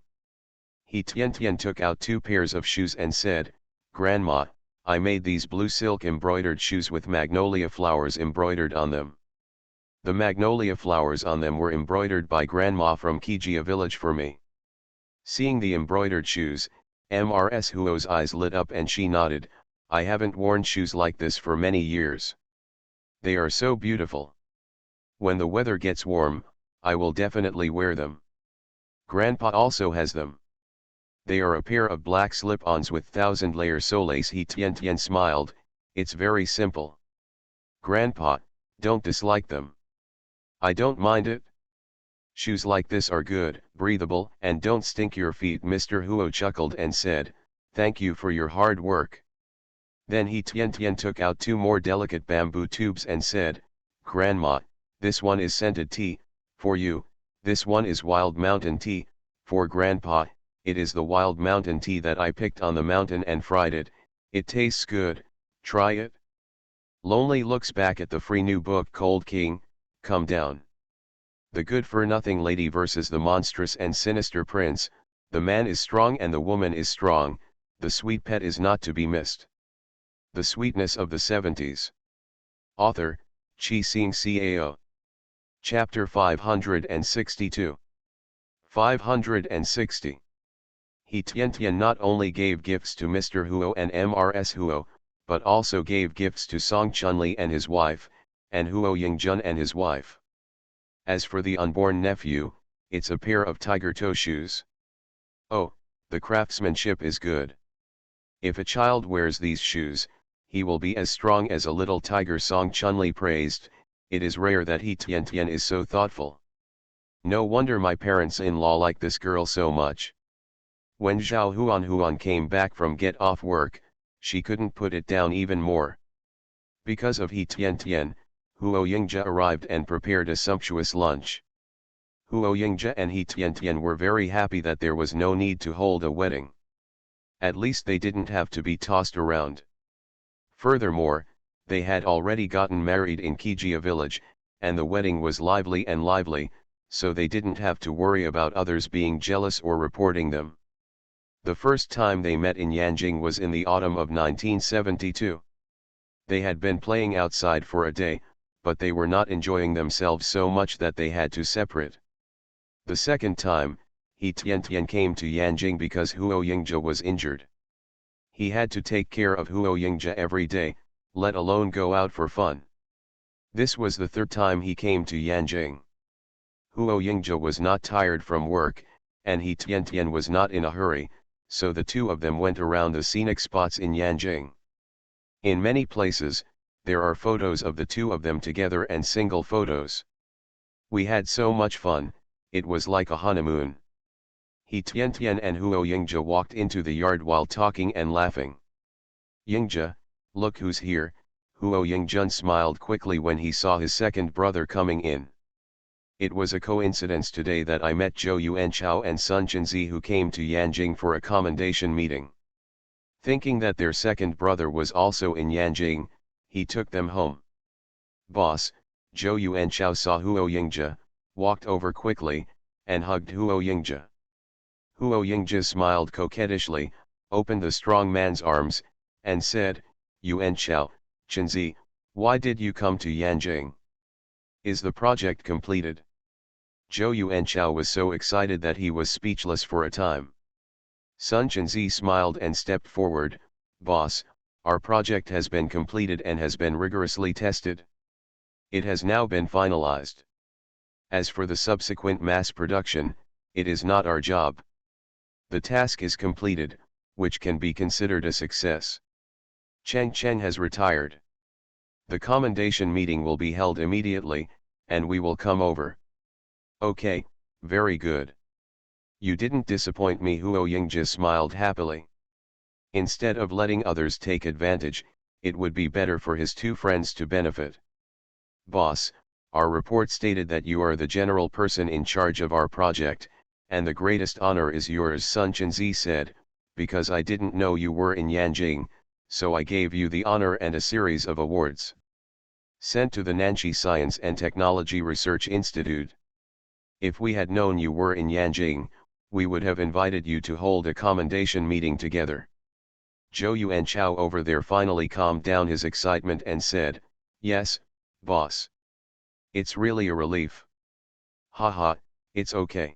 He Tian took out 2 pairs of shoes and said, Grandma, I made these blue silk embroidered shoes with magnolia flowers embroidered on them. The magnolia flowers on them were embroidered by Grandma from Kijia village for me. Seeing the embroidered shoes, Mrs. Huo's eyes lit up and she nodded, I haven't worn shoes like this for many years. They are so beautiful. When the weather gets warm, I will definitely wear them. Grandpa also has them. They are a pair of black slip-ons with 1,000-layer soles. He Tian smiled, it's very simple. Grandpa, don't dislike them. I don't mind it. Shoes like this are good, breathable, and don't stink your feet. Mr. Huo chuckled and said, thank you for your hard work. Then He Tian took out 2 more delicate bamboo tubes and said, Grandma, this one is scented tea, for you, this one is wild mountain tea, for Grandpa, it is the wild mountain tea that I picked on the mountain and fried it, it tastes good, try it. Lonely looks back at the free new book Cold King, Come Down. The good-for-nothing lady versus the monstrous and sinister prince, the man is strong and the woman is strong, the sweet pet is not to be missed. The sweetness of the 70s. Author, Chi Sing Cao. Chapter 562. 560. He Tian not only gave gifts to Mr. Huo and Mrs. Huo, but also gave gifts to Song Chunli and his wife, and Huo Yingjun and his wife. As for the unborn nephew, it's a pair of tiger toe shoes. Oh, the craftsmanship is good. If a child wears these shoes, he will be as strong as a little tiger. Song Chunli praised, it is rare that He Tian is so thoughtful. No wonder my parents-in-law like this girl so much. When Zhao Huan came back from get off work, she couldn't put it down even more. Because of He Tian, Huo Yingzhe arrived and prepared a sumptuous lunch. Huo Yingzhe and He Tian were very happy that there was no need to hold a wedding. At least they didn't have to be tossed around. Furthermore, they had already gotten married in Kijia village, and the wedding was lively, so they didn't have to worry about others being jealous or reporting them. The first time they met in Yanjing was in the autumn of 1972. They had been playing outside for a day, but they were not enjoying themselves so much that they had to separate. The second time, He Tian came to Yanjing because Huo Yingzhe was injured. He had to take care of Huo Yingzhe every day, let alone go out for fun. This was the third time he came to Yanjing. Huo Yingzhe was not tired from work, and He Tian was not in a hurry, so the two of them went around the scenic spots in Yanjing. In many places, there are photos of the two of them together and single photos. We had so much fun, it was like a honeymoon. He Tian and Huo Yingzhe walked into the yard while talking and laughing. Yingzhe, look who's here. Huo Yingjun smiled quickly when he saw his second brother coming in. It was a coincidence today that I met Zhou Yuanchao and Sun Chenzi, who came to Yanjing for a commendation meeting. Thinking that their second brother was also in Yanjing, he took them home. Boss, Zhou Yuanchao saw Huo Yingzhe, walked over quickly, and hugged Huo Yingzhe. Huo Yingzhe smiled coquettishly, opened the strong man's arms, and said, Yuanchao, Chenzi, why did you come to Yanjing? Is the project completed? Zhou Yuanchao was so excited that he was speechless for a time. Sun Chenzi smiled and stepped forward, Boss, our project has been completed and has been rigorously tested. It has now been finalized. As for the subsequent mass production, it is not our job. The task is completed, which can be considered a success. Cheng Cheng has retired. The commendation meeting will be held immediately, and we will come over. Okay, very good. You didn't disappoint me. Huo Yingji smiled happily. Instead of letting others take advantage, it would be better for his two friends to benefit. Boss, our report stated that you are the general person in charge of our project, and the greatest honor is yours, Sun Chenzi said, because I didn't know you were in Yanjing, so I gave you the honor and a series of awards. Sent to the Nanxi Science and Technology Research Institute. If we had known you were in Yanjing, we would have invited you to hold a commendation meeting together. Zhou Yuanchao over there finally calmed down his excitement and said, yes, boss. It's really a relief. Haha, it's okay.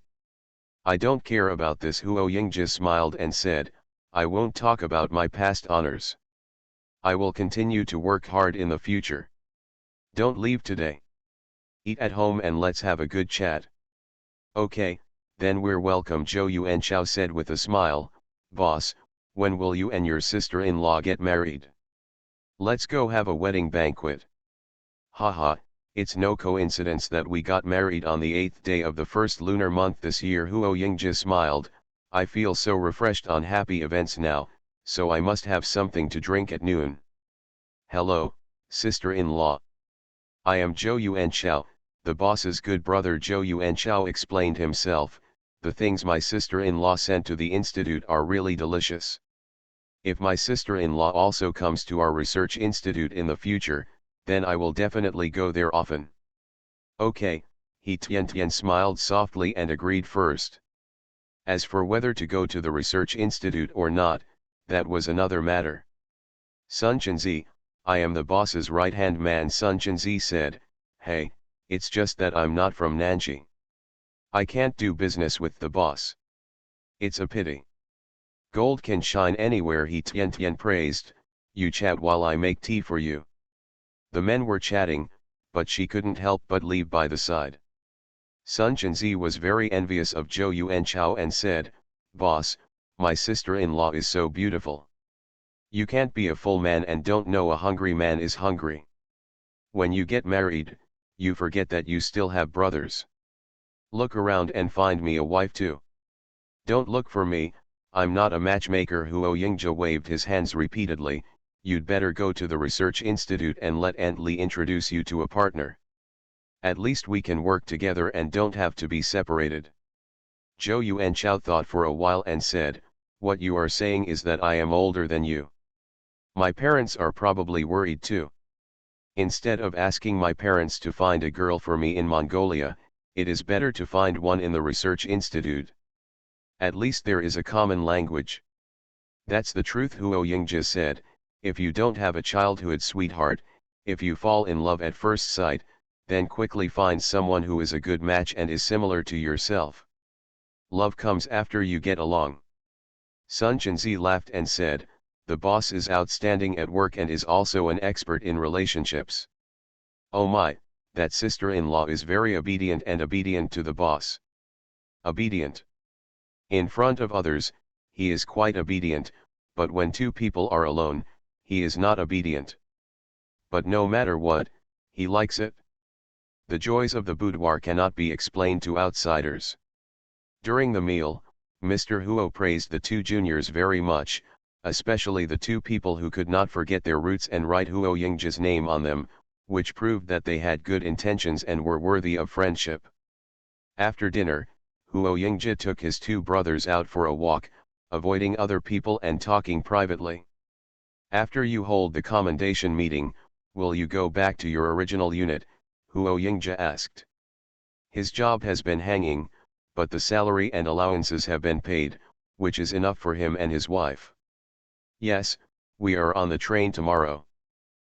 I don't care about this. Huo Yingji smiled and said, I won't talk about my past honors. I will continue to work hard in the future. Don't leave today. Eat at home and let's have a good chat. Okay, then we're welcome, Zhou Yuanchao said with a smile. Boss, when will you and your sister-in-law get married? Let's go have a wedding banquet. Haha, it's no coincidence that we got married on the 8th day of the first lunar month this year. Huo Yingji smiled. I feel so refreshed on happy events now, so I must have something to drink at noon. Hello, sister-in-law. I am Zhou Yuanchao, the boss's good brother. Zhou Yuanchao explained himself. The things my sister-in-law sent to the institute are really delicious. If my sister-in-law also comes to our research institute in the future, then I will definitely go there often. Okay, He Tian smiled softly and agreed first. As for whether to go to the research institute or not, that was another matter. Sun Chenzi, I am the boss's right-hand man. Sun Chenzi said, hey, it's just that I'm not from Nanxi. I can't do business with the boss. It's a pity. Gold can shine anywhere. He Tian praised. You chat while I make tea for you. The men were chatting, but she couldn't help but leave by the side. Sun Chenzi was very envious of Zhou Yuanchao and said, boss, my sister-in-law is so beautiful. You can't be a full man and don't know a hungry man is hungry. When you get married, you forget that you still have brothers. Look around and find me a wife too. Don't look for me, I'm not a matchmaker. Huo Yingji waved his hands repeatedly. You'd better go to the research institute and let Aunt Li introduce you to a partner. At least we can work together and don't have to be separated. Zhou Yuanchao thought for a while and said, what you are saying is that I am older than you. My parents are probably worried too. Instead of asking my parents to find a girl for me in Mongolia, it is better to find one in the research institute. At least there is a common language. That's the truth, Huo Yingji said. If you don't have a childhood sweetheart, if you fall in love at first sight, then quickly find someone who is a good match and is similar to yourself. Love comes after you get along. Sun Chenzi laughed and said, the boss is outstanding at work and is also an expert in relationships. Oh my, that sister-in-law is very obedient to the boss. Obedient. In front of others, he is quite obedient, but when two people are alone, he is not obedient. But no matter what, he likes it. The joys of the boudoir cannot be explained to outsiders. During the meal, Mr. Huo praised the two juniors very much, especially the two people who could not forget their roots and write Huo Yingji's name on them, which proved that they had good intentions and were worthy of friendship. After dinner, Huo Yingji took his two brothers out for a walk, avoiding other people and talking privately. After you hold the commendation meeting, will you go back to your original unit? Huo Yingji asked. His job has been hanging, but the salary and allowances have been paid, which is enough for him and his wife. Yes, we are on the train tomorrow.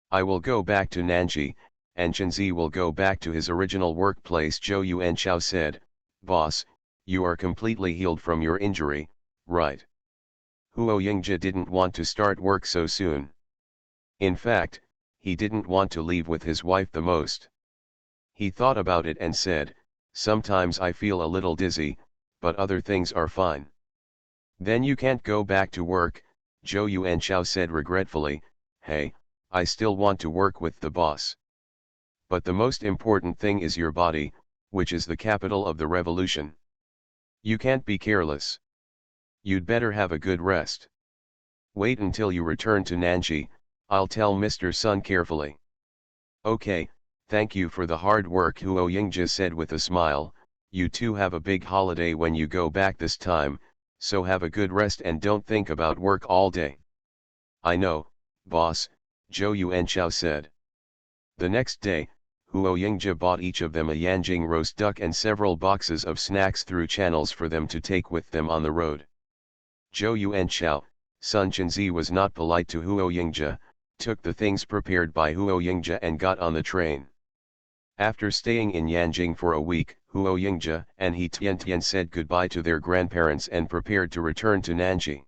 I will go back to Nanxi, and Chenzi will go back to his original workplace. Zhou Yuanchao said, boss, you are completely healed from your injury, right? Huo Yingji didn't want to start work so soon. In fact, he didn't want to leave with his wife the most. He thought about it and said, sometimes I feel a little dizzy, but other things are fine. Then you can't go back to work, Zhou Yuanchao said regretfully. Hey, I still want to work with the boss. But the most important thing is your body, which is the capital of the revolution. You can't be careless. You'd better have a good rest. Wait until you return to Nanji, I'll tell Mr. Sun carefully. Okay, thank you for the hard work, Huo Yingji said with a smile. You two have a big holiday when you go back this time, so have a good rest and don't think about work all day. I know, boss, Zhou Yuanchao said. The next day, Huo Yingji bought each of them a Yanjing roast duck and several boxes of snacks through channels for them to take with them on the road. Zhou Yuanchao, Sun Chenzi was not polite to Huo Yingji, took the things prepared by Huo Yingji and got on the train. After staying in Yanjing for a week, Huo Yingji and He Tiantian said goodbye to their grandparents and prepared to return to Nanji.